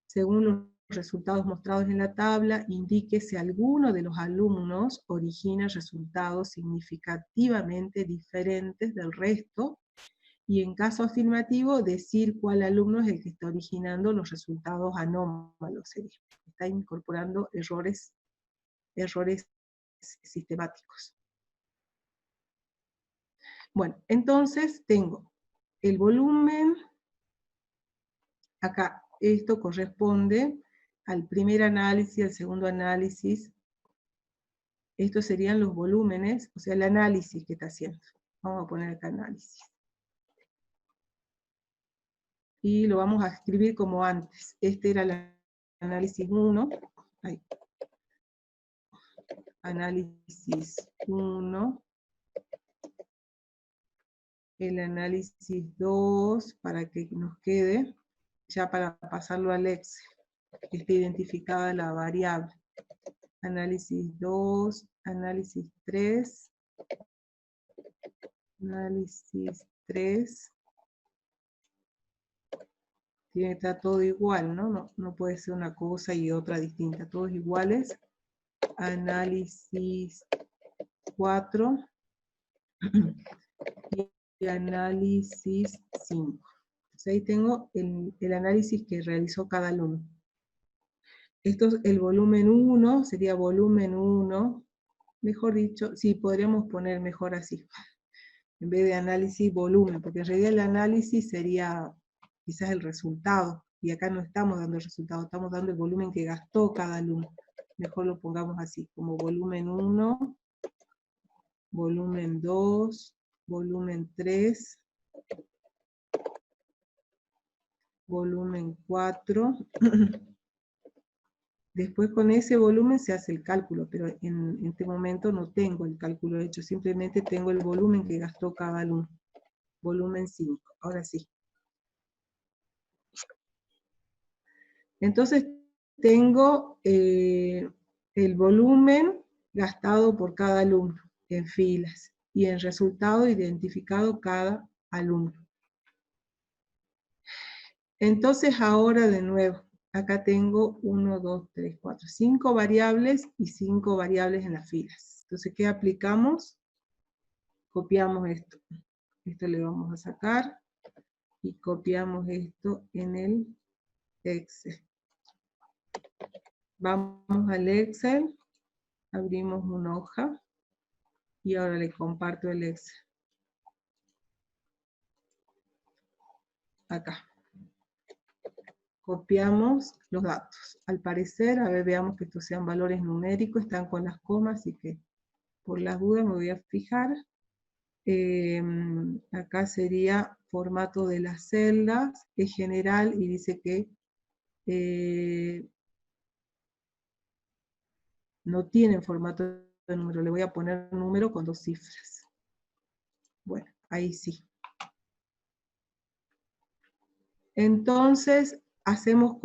Según los resultados mostrados en la tabla, indique si alguno de los alumnos origina resultados significativamente diferentes del resto, y en caso afirmativo, decir cuál alumno es el que está originando los resultados anómalos, está incorporando errores sistemáticos. Bueno, entonces tengo el volumen, acá esto corresponde al primer análisis, al segundo análisis. Estos serían los volúmenes, o sea, el análisis que está haciendo. Vamos a poner acá análisis. Y lo vamos a escribir como antes. Este era el análisis 1. Ahí. Análisis 1. El análisis 2, para que nos quede, ya para pasarlo al Excel. Está identificada la variable. Análisis 2, análisis 3, análisis 3, tiene que estar todo igual, ¿no? No puede ser una cosa y otra distinta, todos iguales. Análisis 4 y análisis 5. Entonces ahí tengo el análisis que realizó cada alumno. Esto es el volumen 1, sería volumen 1, mejor dicho, sí, podríamos poner mejor así, en vez de análisis volumen, porque en realidad el análisis sería quizás el resultado, y acá no estamos dando el resultado, estamos dando el volumen que gastó cada alumno. Mejor lo pongamos así, como volumen 1, volumen 2, volumen 3, volumen 4, después con ese volumen se hace el cálculo, pero en este momento no tengo el cálculo hecho, simplemente tengo el volumen que gastó cada alumno. Volumen 5, ahora sí. Entonces tengo el volumen gastado por cada alumno en filas, y el resultado identificado cada alumno. Entonces ahora de nuevo, acá tengo 1, 2, 3, 4, 5 variables y 5 variables en las filas. Entonces, ¿qué aplicamos? Copiamos esto. Esto le vamos a sacar y copiamos esto en el Excel. Vamos al Excel, abrimos una hoja y ahora le comparto el Excel. Acá. Copiamos los datos. Al parecer, a ver, veamos que estos sean valores numéricos, están con las comas, así que por las dudas me voy a fijar. Acá sería formato de las celdas, es general y dice que no tienen formato de número. Le voy a poner número con 2 cifras. Bueno, ahí sí. Entonces, hacemos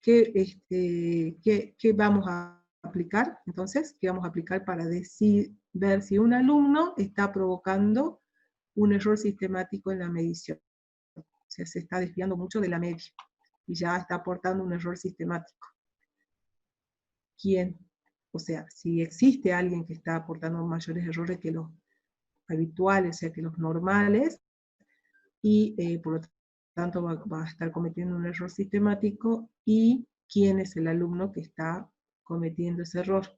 ¿qué vamos a aplicar? Entonces, ¿qué vamos a aplicar para ver si un alumno está provocando un error sistemático en la medición? O sea, se está desviando mucho de la media y ya está aportando un error sistemático. ¿Quién? O sea, si existe alguien que está aportando mayores errores que los habituales, o sea, que los normales, y por lo tanto va a estar cometiendo un error sistemático, y quién es el alumno que está cometiendo ese error.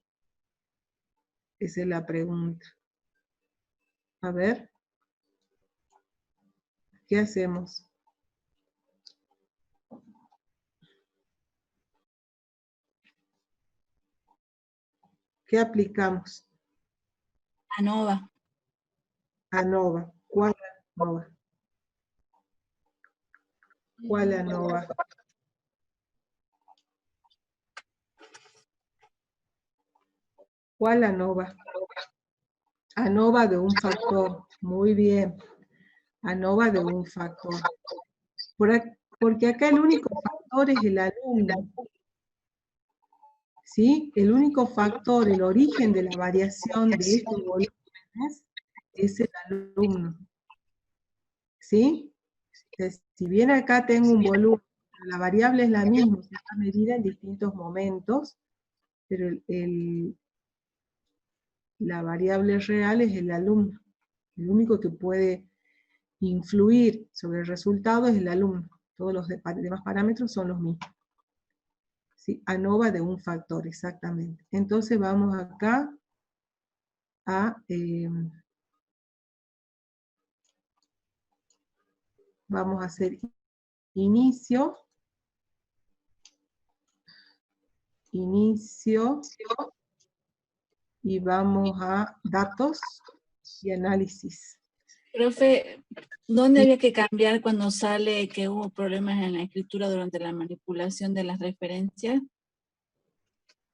Esa es la pregunta. A ver, ¿qué hacemos? ¿Qué aplicamos? ANOVA. ANOVA. ¿Cuál ANOVA? ¿Cuál ANOVA? ¿Cuál ANOVA? ANOVA de un factor. Muy bien. ANOVA de un factor. Porque acá el único factor es el alumno. ¿Sí? El único factor, el origen de la variación de estos volúmenes es el alumno. ¿Sí? Entonces, si bien acá tengo un volumen, la variable es la misma, se está medida en distintos momentos, pero la variable real es el alumno. El único que puede influir sobre el resultado es el alumno. Todos los demás parámetros son los mismos. ¿Sí? ANOVA de un factor, exactamente. Entonces vamos acá a... vamos a hacer inicio, y vamos a datos y análisis. Profe, ¿dónde Sí. había que cambiar cuando sale que hubo problemas en la escritura durante la manipulación de las referencias?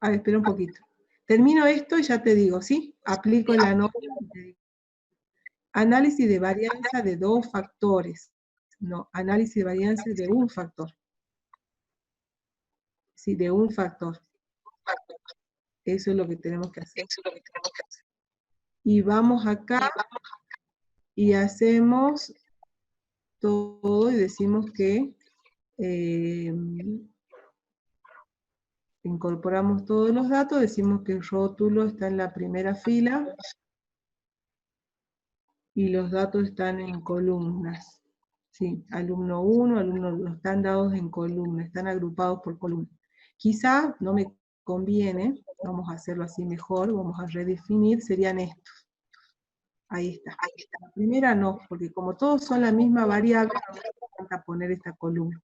A ver, espera un poquito. Termino esto y ya te digo, ¿sí? Aplico la norma y te digo. Análisis de varianza de dos factores. No, análisis de varianza de un factor. Sí, de un factor. Eso es lo que tenemos que hacer. Y vamos acá y hacemos todo y decimos que incorporamos todos los datos, decimos que el rótulo está en la primera fila y los datos están en columnas. Sí, alumno 1, alumno 2, están dados en columnas, están agrupados por columnas. Quizá no me conviene, vamos a hacerlo así mejor, vamos a redefinir, serían estos. Ahí está. La primera no, porque como todos son la misma variable, no me falta poner esta columna.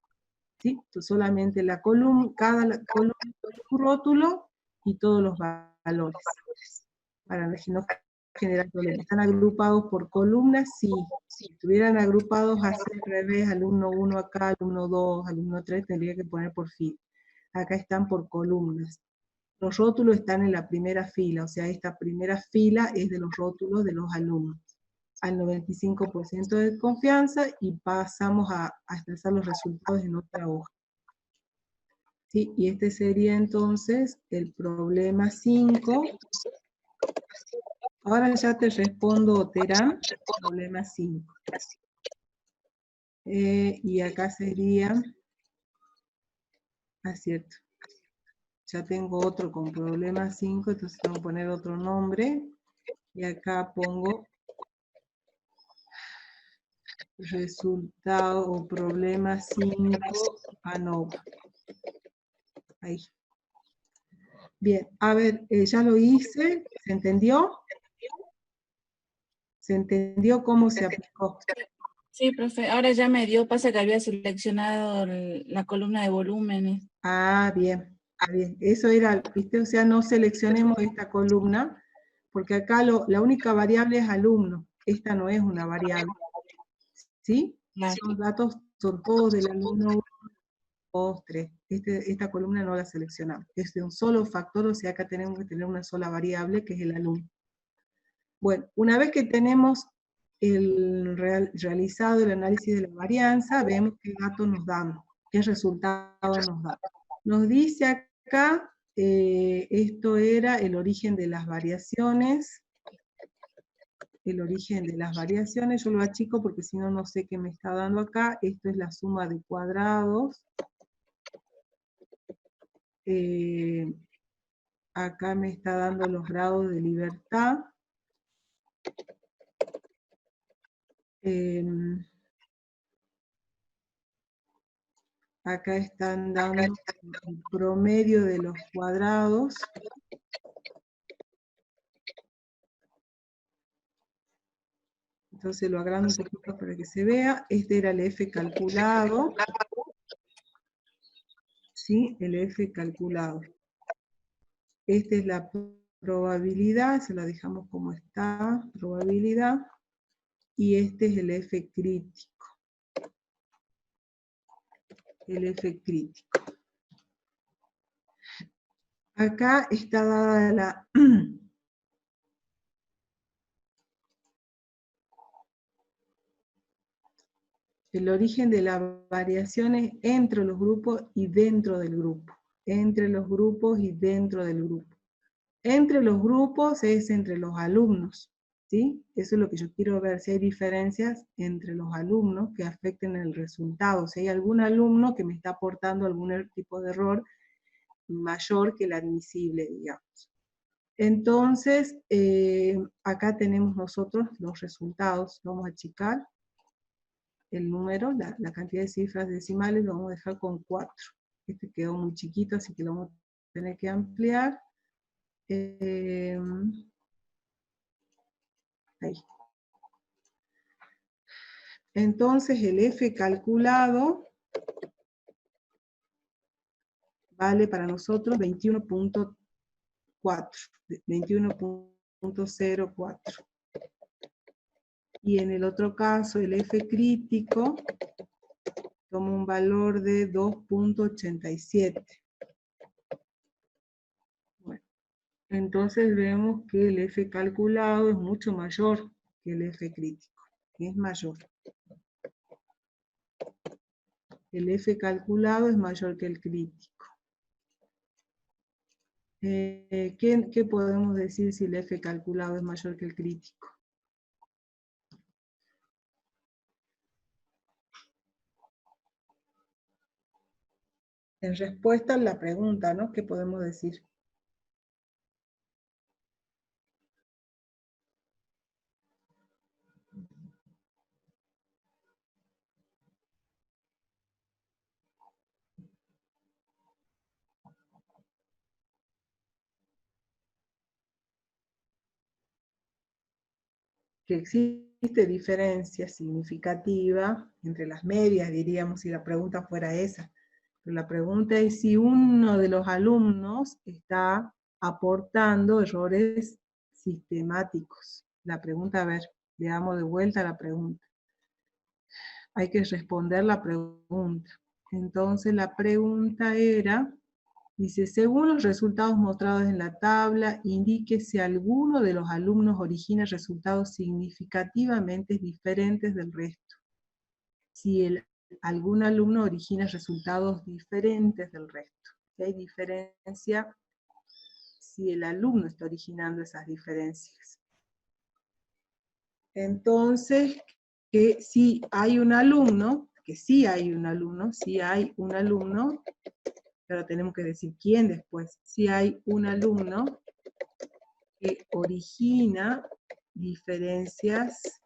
¿Sí? Entonces solamente la columna, cada columna es un rótulo y todos los valores. Para no generar problemas. ¿Están agrupados por columnas? Sí. Si estuvieran agrupados así al revés, alumno 1 acá, alumno 2, alumno 3, tendría que poner por fila. Acá están por columnas. Los rótulos están en la primera fila, o sea, esta primera fila es de los rótulos de los alumnos. Al 95% de confianza y pasamos a expresar los resultados en otra hoja. ¿Sí? Y este sería entonces el problema 5. Ahora ya te respondo, Terán, problema 5. Y acá sería, cierto, ya tengo otro con problema 5, entonces tengo que poner otro nombre, y acá pongo resultado o problema 5 ANOVA. Ahí. Bien, a ver, ya lo hice, ¿se entendió? ¿Se entendió cómo se aplicó? Sí, profe, ahora ya me dio, pasa que había seleccionado la columna de volúmenes. Ah, bien, está bien. Eso era, ¿viste? O sea, no seleccionemos esta columna, porque acá la única variable es alumno. Esta no es una variable. ¿Sí? Claro. Los datos son todos del alumno 1, 2, 3. Esta columna no la seleccionamos. Es de un solo factor, o sea, acá tenemos que tener una sola variable, que es el alumno. Bueno, una vez que tenemos realizado el análisis de la varianza, vemos qué datos nos damos, qué resultado nos da. Nos dice acá, esto era el origen de las variaciones. El origen de las variaciones, yo lo achico porque si no, no sé qué me está dando acá. Esto es la suma de cuadrados. Acá me está dando los grados de libertad. Acá están dando el promedio de los cuadrados. Entonces lo agrando un poquito para que se vea. Este era el F calculado. ¿Sí? El F calculado. Esta es la probabilidad, se la dejamos como está, probabilidad. Y este es el F crítico. El F crítico. Acá está dada la... el origen de las variaciones entre los grupos y dentro del grupo. Entre los grupos y dentro del grupo. Entre los grupos es entre los alumnos, ¿sí? Eso es lo que yo quiero ver, si hay diferencias entre los alumnos que afecten el resultado. Si hay algún alumno que me está aportando algún tipo de error mayor que el admisible, digamos. Entonces, acá tenemos nosotros los resultados. Vamos a achicar el número, la cantidad de cifras decimales, lo vamos a dejar con 4. Este quedó muy chiquito, así que lo vamos a tener que ampliar. Ahí. Entonces el F calculado vale para nosotros 21.4, 21.04. Y en el otro caso, el F crítico toma un valor de 2.87. Bueno, entonces vemos que el F calculado es mucho mayor que el F crítico, es mayor. El F calculado es mayor que el crítico. ¿Qué podemos decir si el F calculado es mayor que el crítico? En respuesta a la pregunta, ¿no? ¿Qué podemos decir? Que existe diferencia significativa entre las medias, diríamos, si la pregunta fuera esa. Pero la pregunta es si uno de los alumnos está aportando errores sistemáticos. La pregunta, a ver, le damos de vuelta a la pregunta. Hay que responder la pregunta. Entonces la pregunta era, dice, según los resultados mostrados en la tabla, indique si alguno de los alumnos origina resultados significativamente diferentes del resto. Si algún alumno origina resultados diferentes del resto. Si hay diferencia, si el alumno está originando esas diferencias. Entonces, que si hay un alumno, pero tenemos que decir quién después. Si hay un alumno que origina diferencias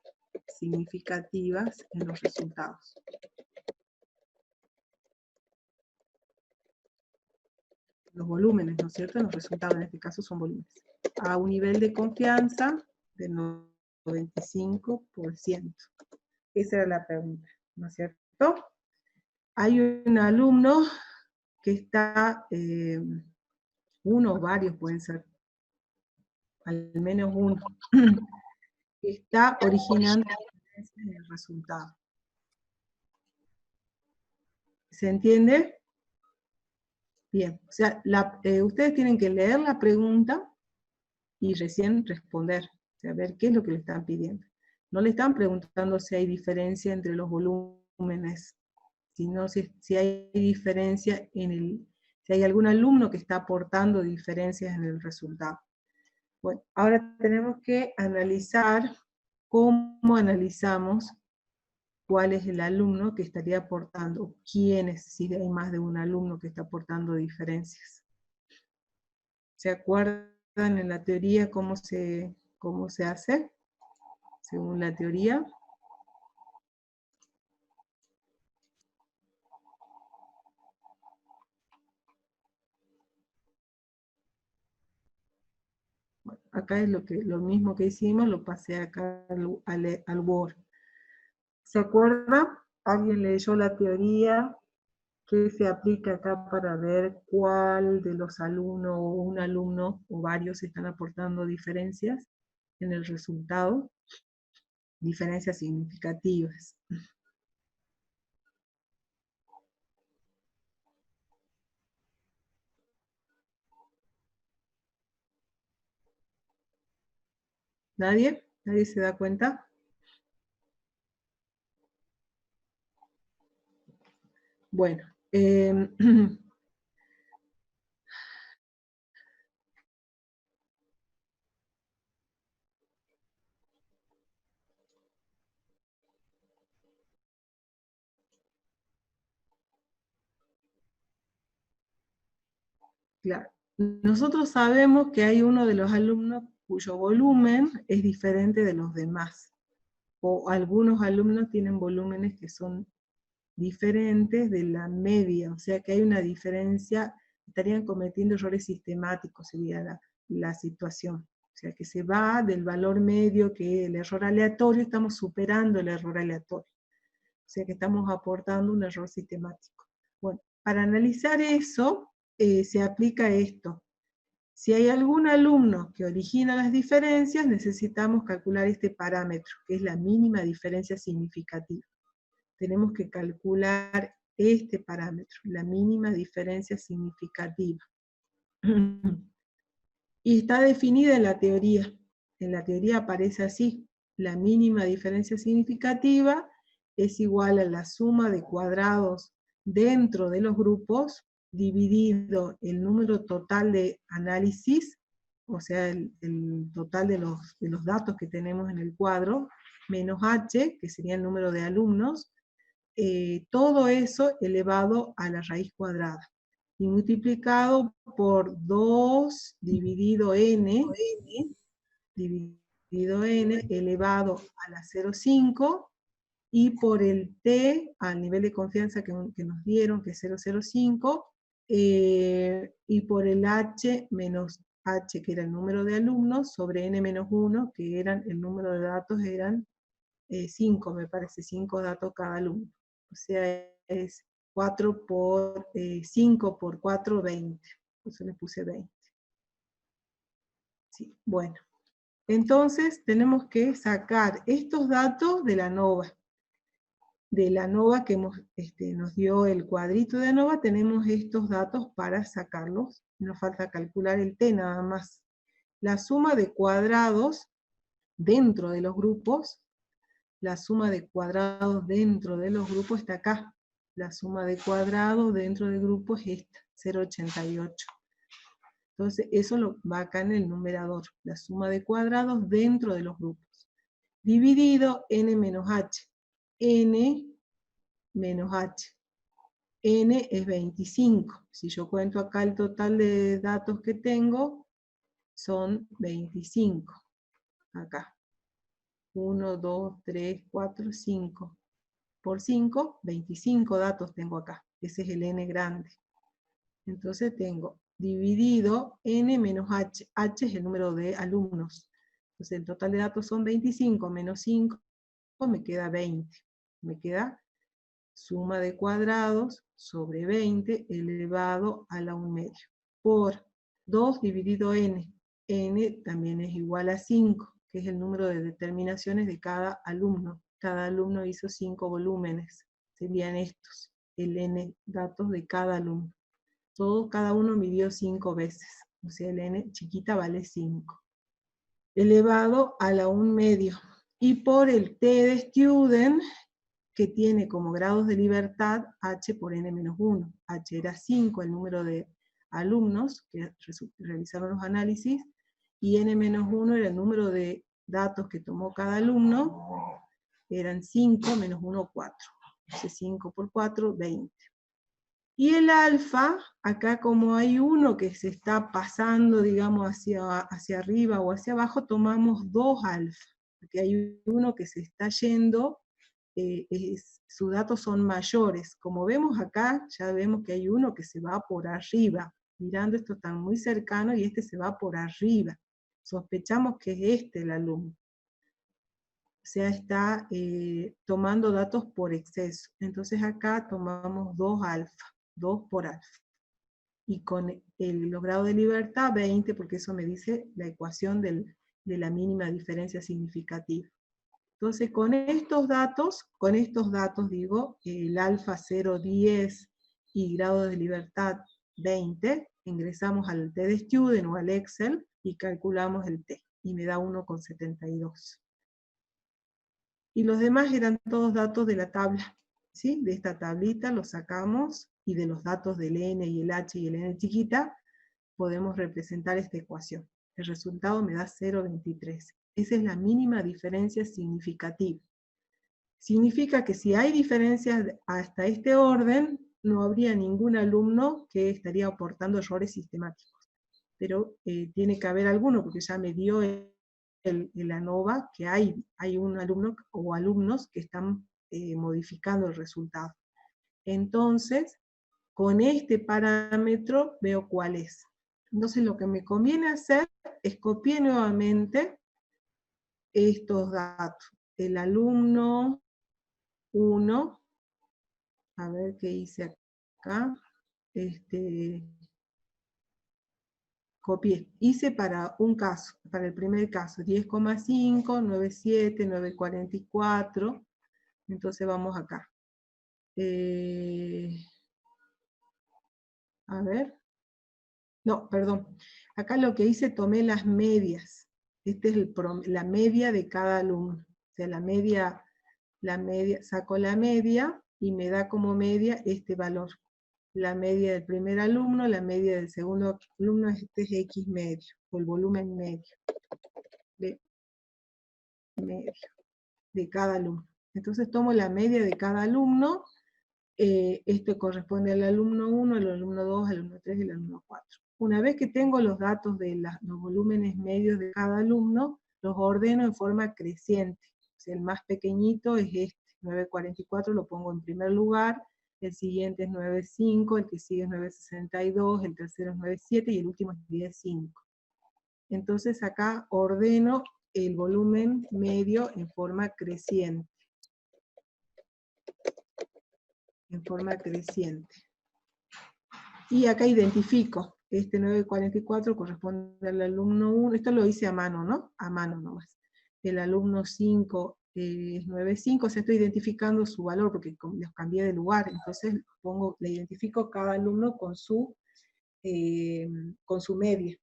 significativas en los resultados. Los volúmenes, ¿no es cierto? Los resultados en este caso son volúmenes. A un nivel de confianza del 95%. Esa era la pregunta, ¿no es cierto? Hay un alumno que está, uno o varios pueden ser, al menos uno, que está originando el resultado. ¿Se entiende? Bien, o sea, ustedes tienen que leer la pregunta y recién responder, o sea, ver qué es lo que le están pidiendo. No le están preguntando si hay diferencia entre los volúmenes, sino si hay diferencia si hay algún alumno que está aportando diferencias en el resultado. Bueno, ahora tenemos que analizar cómo analizamos cuál es el alumno que estaría aportando, quiénes, si hay más de un alumno que está aportando diferencias. ¿Se acuerdan en la teoría cómo se hace? Según la teoría. Bueno, acá es lo mismo que hicimos, lo pasé acá al Word. ¿Se acuerda? ¿Alguien leyó la teoría que se aplica acá para ver cuál de los alumnos o un alumno o varios están aportando diferencias en el resultado? Diferencias significativas. ¿Nadie? ¿Nadie se da cuenta? Bueno, claro. Nosotros sabemos que hay uno de los alumnos cuyo volumen es diferente de los demás. O algunos alumnos tienen volúmenes que son diferentes de la media, o sea que hay una diferencia, estarían cometiendo errores sistemáticos, sería la situación. O sea que se va del valor medio, que es el error aleatorio, estamos superando el error aleatorio. O sea que estamos aportando un error sistemático. Bueno, para analizar eso, se aplica esto. Si hay algún alumno que origina las diferencias, necesitamos calcular este parámetro, que es la mínima diferencia significativa. Tenemos que calcular este parámetro, la mínima diferencia significativa. Y está definida en la teoría. En la teoría aparece así: la mínima diferencia significativa es igual a la suma de cuadrados dentro de los grupos, dividido el número total de análisis, o sea, el total de los datos que tenemos en el cuadro, menos h, que sería el número de alumnos, todo eso elevado a la raíz cuadrada, y multiplicado por 2 dividido n, elevado a la 0,5, y por el t, al nivel de confianza que nos dieron, que es 0,05, y por el h menos h, que era el número de alumnos, sobre n menos 1, que eran el número de datos, eran 5, me parece, 5 datos cada alumno. O sea, es 4 por 5 por 4, 20. Por eso le puse 20. Sí, bueno. Entonces tenemos que sacar estos datos de la ANOVA. De la ANOVA que nos dio el cuadrito de ANOVA, tenemos estos datos para sacarlos. Nos falta calcular el t nada más. La suma de cuadrados dentro de los grupos, la suma de cuadrados dentro de los grupos está acá. La suma de cuadrados dentro del grupo es esta, 0,88. Entonces eso va acá en el numerador, la suma de cuadrados dentro de los grupos. Dividido n menos h. N menos h. N es 25. Si yo cuento acá el total de datos que tengo, son 25. Acá. 1, 2, 3, 4, 5. Por 5, 25 datos tengo acá. Ese es el n grande. Entonces tengo dividido n menos h. H es el número de alumnos. Entonces el total de datos son 25 menos 5, me queda 20. Me queda suma de cuadrados sobre 20 elevado a la 1 medio. Por 2 dividido n. N también es igual a 5, que es el número de determinaciones de cada alumno. Cada alumno hizo 5 volúmenes. Serían estos, el n datos de cada alumno. Cada uno midió 5 veces. O sea, el n chiquita vale 5. Elevado a la 1 medio. Y por el t de student, que tiene como grados de libertad h por n menos 1. H era 5, el número de alumnos que realizaron los análisis, y n menos 1 era el número de datos que tomó cada alumno, eran 5 menos 1, 4. Entonces 5 por 4, 20. Y el alfa, acá como hay uno que se está pasando, digamos, hacia arriba o hacia abajo, tomamos 2 alfa. Porque hay uno que se está yendo, sus datos son mayores. Como vemos acá, ya vemos que hay uno que se va por arriba. Mirando, esto está muy cercano y este se va por arriba. sospechamos que es este el alumno. O sea, está tomando datos por exceso. Entonces acá tomamos 2 alfa, 2 por alfa. Y con los grados de libertad, 20, porque eso me dice la ecuación de la mínima diferencia significativa. Entonces, con estos datos digo, el alfa 0,10 y grado de libertad 20, ingresamos al T de Student o al Excel y calculamos el T, y me da 1,72. Y los demás eran todos datos de la tabla, ¿sí? De esta tablita los sacamos, y de los datos del N y el H y el N chiquita, podemos representar esta ecuación. El resultado me da 0,23. Esa es la mínima diferencia significativa. Significa que si hay diferencias hasta este orden, no habría ningún alumno que estaría aportando errores sistemáticos. Pero tiene que haber alguno, porque ya me dio el ANOVA que hay un alumno o alumnos que están modificando el resultado. Entonces, con este parámetro veo cuál es. Entonces lo que me conviene hacer es copiar nuevamente estos datos. El alumno 1, a ver qué hice acá, copié, hice para un caso, para el primer caso, 10,5, 9,7, 9,44, entonces vamos acá. A ver, no, perdón, acá lo que hice, tomé las medias, esta es la media de cada alumno, o sea, la media, saco la media, y me da como media este valor. La media del primer alumno, la media del segundo alumno, este es X medio, o el volumen medio de cada alumno. Entonces tomo la media de cada alumno, este corresponde al alumno 1, al alumno 2, al alumno 3 y al alumno 4. Una vez que tengo los datos de los volúmenes medios de cada alumno, los ordeno en forma creciente. O sea, el más pequeñito es este, 9,44, lo pongo en primer lugar, el siguiente es 9,5, el que sigue es 9,62, el tercero es 9,7 y el último es 10,5. Entonces acá ordeno el volumen medio en forma creciente. Y acá identifico, este 9,44 corresponde al alumno 1, esto lo hice a mano, ¿no? A mano nomás. El alumno 5 es 9,5, o sea, estoy identificando su valor porque los cambié de lugar, entonces le identifico cada alumno con su media.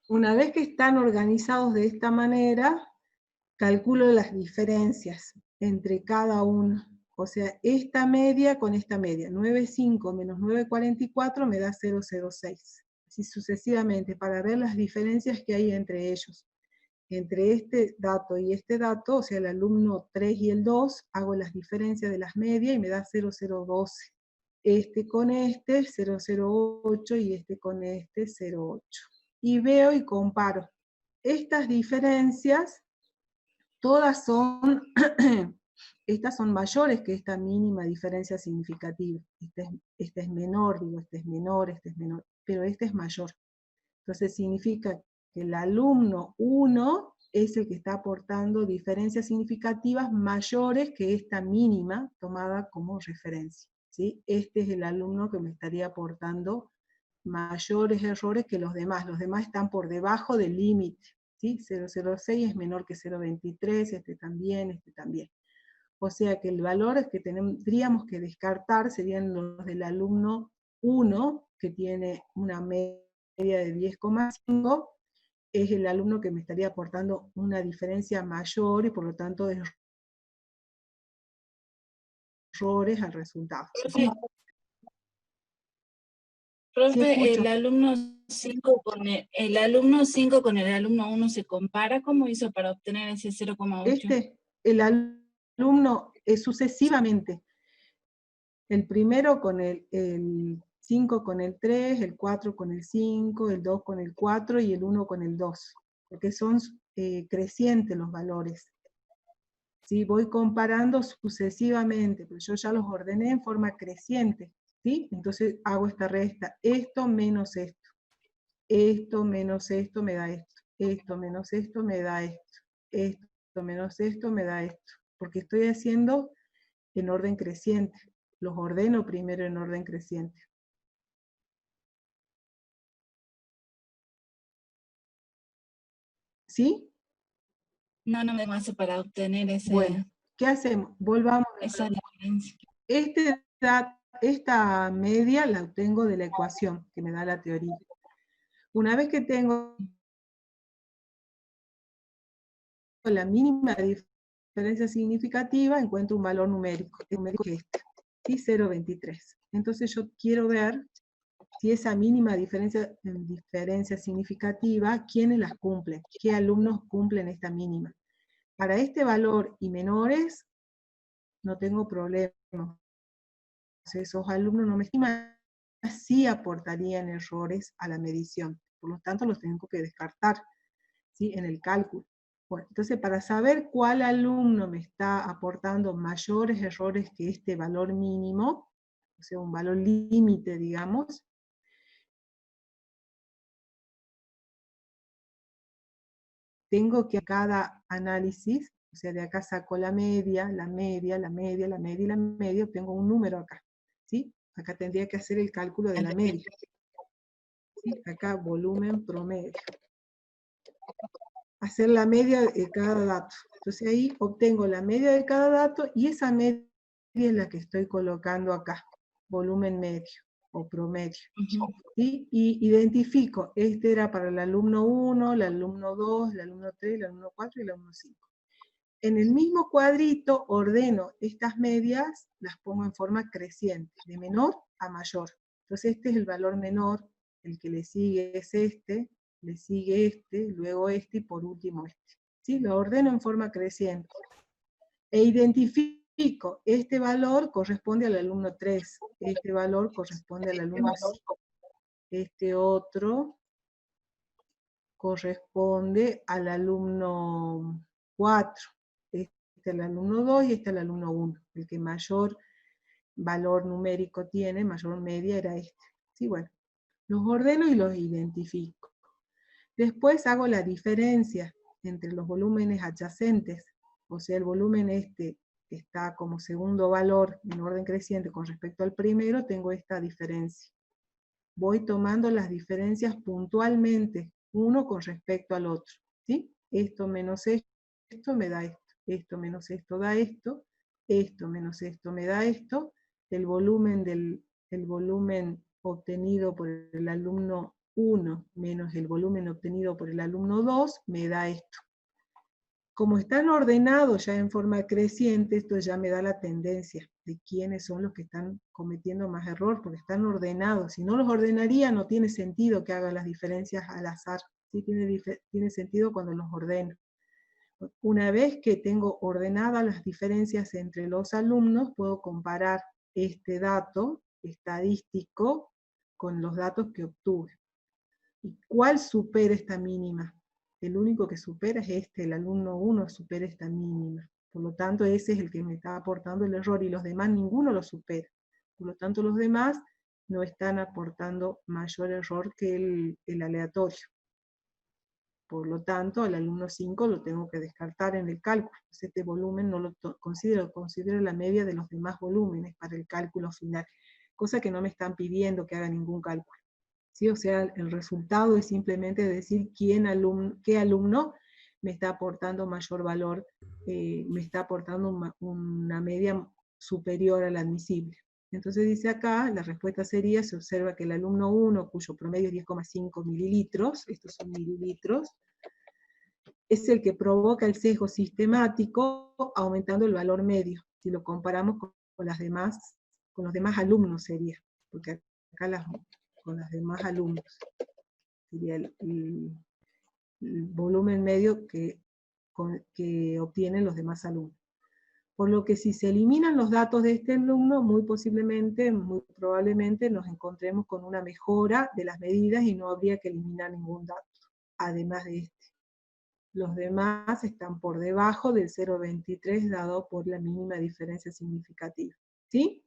Una vez que están organizados de esta manera, calculo las diferencias entre cada uno. O sea, esta media con esta media. 9,5 menos 9,44 me da 0,06. Así sucesivamente, para ver las diferencias que hay entre ellos. Entre este dato y este dato, o sea, el alumno 3 y el 2, hago las diferencias de las medias y me da 0,012. Este con este, 0,08, y este con este, 0,8. Y veo y comparo. Estas diferencias, todas son, estas son mayores que esta mínima diferencia significativa. Este es menor, digo, este es menor, pero este es mayor. Entonces significa que el alumno 1 es el que está aportando diferencias significativas mayores que esta mínima tomada como referencia, ¿sí? Este es el alumno que me estaría aportando mayores errores que los demás. Los demás están por debajo del límite, ¿sí? 0,06 es menor que 0,23, este también. O sea que el valor que tendríamos que descartar serían los del alumno 1, que tiene una media de 10,5, es el alumno que me estaría aportando una diferencia mayor y por lo tanto errores al resultado. Profe, Sí, el alumno 5 con el alumno 1 se compara, ¿cómo hizo para obtener ese 0,8? El alumno sucesivamente. El primero con el 5 con el 3, el 4 con el 5, el 2 con el 4 y el 1 con el 2. porque son crecientes los valores. ¿Sí? Voy comparando sucesivamente, pero yo ya los ordené en forma creciente, ¿sí? Entonces hago esta resta, esto menos esto menos esto me da esto menos esto me da esto menos esto me da esto, porque estoy haciendo en orden creciente, los ordeno primero en orden creciente. ¿Sí? No me hace para obtener ese... Bueno, ¿qué hacemos? Volvamos. Esa diferencia. Esta media la obtengo de la ecuación que me da la teoría. Una vez que tengo la mínima diferencia significativa, encuentro un valor numérico, el numérico que es este, ¿sí? 0,23. Entonces yo quiero ver si esa mínima diferencia significativa, ¿quiénes las cumplen? ¿Qué alumnos cumplen esta mínima? Para este valor y menores, no tengo problema. Esos alumnos no me estiman, sí aportarían errores a la medición. Por lo tanto, los tengo que descartar, ¿sí? En el cálculo. Bueno, entonces, para saber cuál alumno me está aportando mayores errores que este valor mínimo, o sea, un valor límite, digamos, tengo que a cada análisis, o sea, de acá saco la media, la media, la media, la media y la media, obtengo un número acá, ¿sí? Acá tendría que hacer el cálculo de la media. ¿Sí? Acá volumen promedio. Hacer la media de cada dato. Entonces ahí obtengo la media de cada dato y esa media es la que estoy colocando acá, volumen medio o promedio. ¿Sí? Y identifico, este era para el alumno 1, el alumno 2, el alumno 3, el alumno 4 y el alumno 5. En el mismo cuadrito ordeno estas medias, las pongo en forma creciente, de menor a mayor. Entonces este es el valor menor, el que le sigue es este, le sigue este, luego este y por último este. ¿Sí? Lo ordeno en forma creciente. E identifico, este valor corresponde al alumno 3, este valor corresponde al alumno 5, este otro corresponde al alumno 4, este el alumno 2 y este el alumno 1. El que mayor valor numérico tiene, mayor media era este. Sí, bueno, los ordeno y los identifico. Después hago la diferencia entre los volúmenes adyacentes, o sea, el volumen este está como segundo valor en orden creciente con respecto al primero, tengo esta diferencia. Voy tomando las diferencias puntualmente, uno con respecto al otro, ¿sí? Esto menos esto me da esto, esto menos esto da esto, esto menos esto me da esto, el volumen obtenido por el alumno 1 menos el volumen obtenido por el alumno 2 me da esto. Como están ordenados ya en forma creciente, esto ya me da la tendencia de quiénes son los que están cometiendo más error, porque están ordenados. Si no los ordenaría, no tiene sentido que haga las diferencias al azar. ¿Sí? Tiene sentido cuando los ordeno. Una vez que tengo ordenadas las diferencias entre los alumnos, puedo comparar este dato estadístico con los datos que obtuve. ¿Y cuál supera esta mínima? El único que supera es este, el alumno 1 supera esta mínima. Por lo tanto, ese es el que me está aportando el error y los demás ninguno lo supera. Por lo tanto, los demás no están aportando mayor error que el aleatorio. Por lo tanto, al alumno 5 lo tengo que descartar en el cálculo. Entonces, este volumen no lo considero la media de los demás volúmenes para el cálculo final. Cosa que no me están pidiendo que haga ningún cálculo. ¿Sí? O sea, el resultado es simplemente decir qué alumno me está aportando mayor valor, me está aportando una media superior a la admisible. Entonces dice acá, la respuesta sería, se observa que el alumno 1, cuyo promedio es 10,5 mililitros, estos son mililitros, es el que provoca el sesgo sistemático aumentando el valor medio. Si lo comparamos con los demás alumnos sería, porque acá con los demás alumnos sería el volumen medio que obtienen los demás alumnos. Por lo que si se eliminan los datos de este alumno, muy probablemente nos encontremos con una mejora de las medidas y no habría que eliminar ningún dato, además de este. Los demás están por debajo del 0,23 dado por la mínima diferencia significativa. ¿Sí?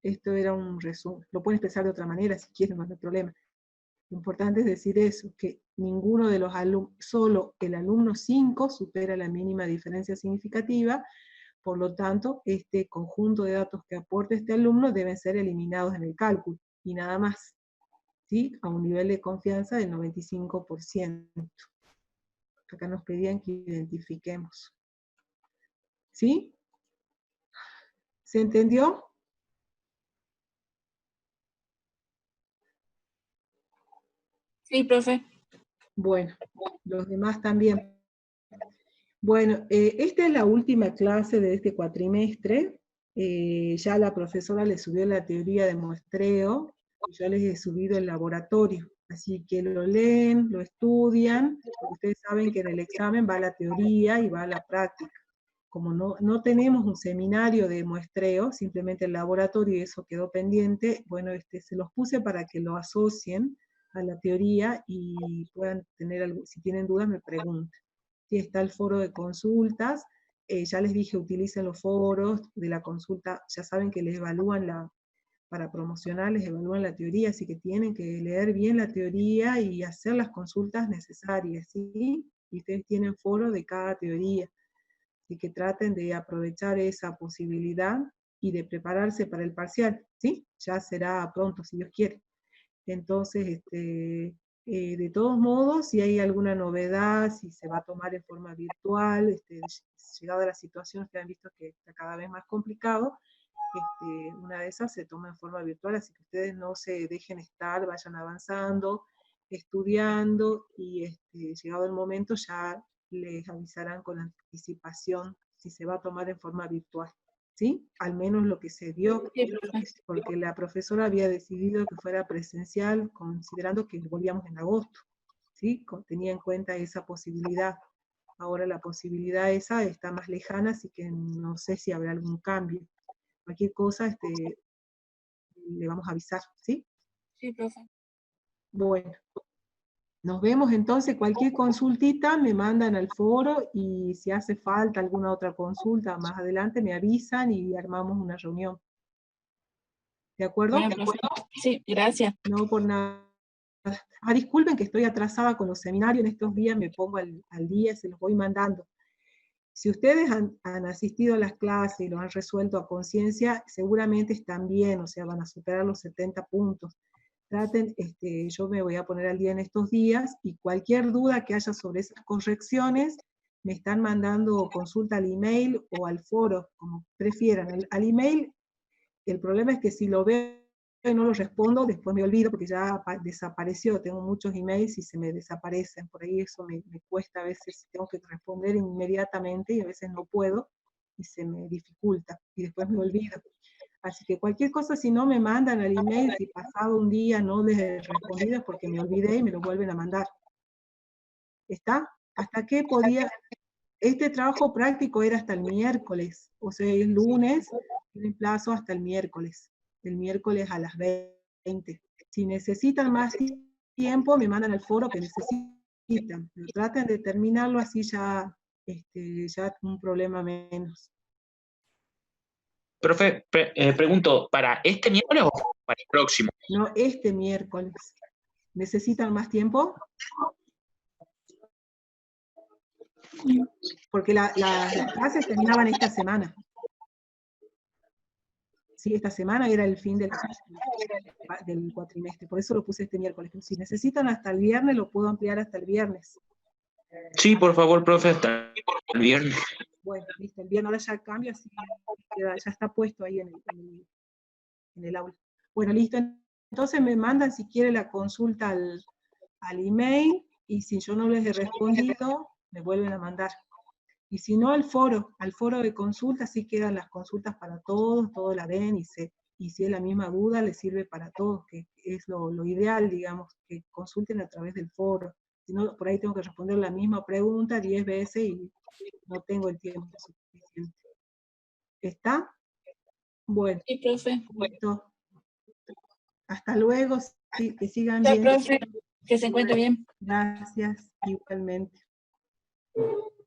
Esto era un resumen. Lo pueden expresar de otra manera si quieren, no hay problema. Lo importante es decir eso, que ninguno de los alumnos, solo el alumno 5 supera la mínima diferencia significativa, por lo tanto, este conjunto de datos que aporte este alumno deben ser eliminados en el cálculo, y nada más, ¿sí? A un nivel de confianza del 95%. Acá nos pedían que identifiquemos. ¿Sí? ¿Se entendió? Sí, profe. Bueno, los demás también. Bueno, esta es la última clase de este cuatrimestre. Ya la profesora les subió la teoría de muestreo, y yo les he subido el laboratorio. Así que lo leen, lo estudian, porque ustedes saben que en el examen va la teoría y va la práctica. Como no tenemos un seminario de muestreo, simplemente el laboratorio, y eso quedó pendiente, bueno, se los puse para que lo asocien a la teoría y puedan tener algo, si tienen dudas me preguntan. Sí, está el foro de consultas, ya les dije, utilicen los foros de la consulta, ya saben que les evalúan para promocionar, les evalúan la teoría, así que tienen que leer bien la teoría y hacer las consultas necesarias, ¿sí? Y ustedes tienen foro de cada teoría. Así que traten de aprovechar esa posibilidad y de prepararse para el parcial, ¿sí? Ya será pronto, si Dios quiere. Entonces, de todos modos, si hay alguna novedad, si se va a tomar en forma virtual, llegada la situación, ustedes han visto que está cada vez más complicado, una de esas se toma en forma virtual, así que ustedes no se dejen estar, vayan avanzando, estudiando, y llegado el momento ya les avisarán con anticipación si se va a tomar en forma virtual, ¿sí? Al menos lo que se dio, porque la profesora había decidido que fuera presencial, considerando que volvíamos en agosto, ¿sí? Tenía en cuenta esa posibilidad. Ahora la posibilidad esa está más lejana, así que no sé si habrá algún cambio. Cualquier cosa, le vamos a avisar, ¿sí? Sí, profe. Bueno, nos vemos entonces. Cualquier consultita me mandan al foro, y si hace falta alguna otra consulta más adelante me avisan y armamos una reunión. ¿De acuerdo? Bueno, profe. Sí, gracias. No por nada. Disculpen que estoy atrasada con los seminarios, en estos días me pongo al día, se los voy mandando. Si ustedes han asistido a las clases y lo han resuelto a conciencia, seguramente están bien, o sea, van a superar los 70 puntos. Traten, yo me voy a poner al día en estos días, y cualquier duda que haya sobre esas correcciones, me están mandando consulta al email o al foro, como prefieran. Al email, el problema es que si lo veo y no lo respondo, después me olvido porque ya desapareció, tengo muchos emails y se me desaparecen, por ahí eso me cuesta a veces, tengo que responder inmediatamente y a veces no puedo y se me dificulta y después me olvido. Así que cualquier cosa, si no me mandan al email, si pasado un día no les he respondido es porque me olvidé y me lo vuelven a mandar. ¿Está? ¿Hasta qué podía? Este trabajo práctico era hasta el miércoles, o sea, el lunes, tienen plazo hasta el miércoles a las 20. Si necesitan más tiempo, me mandan al foro que necesitan, pero traten de terminarlo así ya, ya un problema menos. Profe, pregunto, ¿para este miércoles o para el próximo? No, este miércoles. ¿Necesitan más tiempo? Porque las clases terminaban esta semana. Sí, esta semana era el fin del cuatrimestre, por eso lo puse este miércoles. Si necesitan hasta el viernes, lo puedo ampliar hasta el viernes. Sí, por favor, profe, hasta el viernes. Bueno, listo, el viernes ahora ya cambia, así que ya está puesto ahí en el aula. Bueno, listo, entonces me mandan si quiere la consulta al email, y si yo no les he respondido, me vuelven a mandar. Y si no, al foro de consulta, sí quedan las consultas para todos la ven, y si es la misma duda, les sirve para todos, que es lo ideal, digamos, que consulten a través del foro. Si no, por ahí tengo que responder la misma pregunta 10 veces y no tengo el tiempo suficiente. ¿Está? Bueno. Sí, profe. Listo. Hasta luego, sí, que sigan Chao, bien. profe. Que se encuentre bien. Gracias, igualmente. Gracias.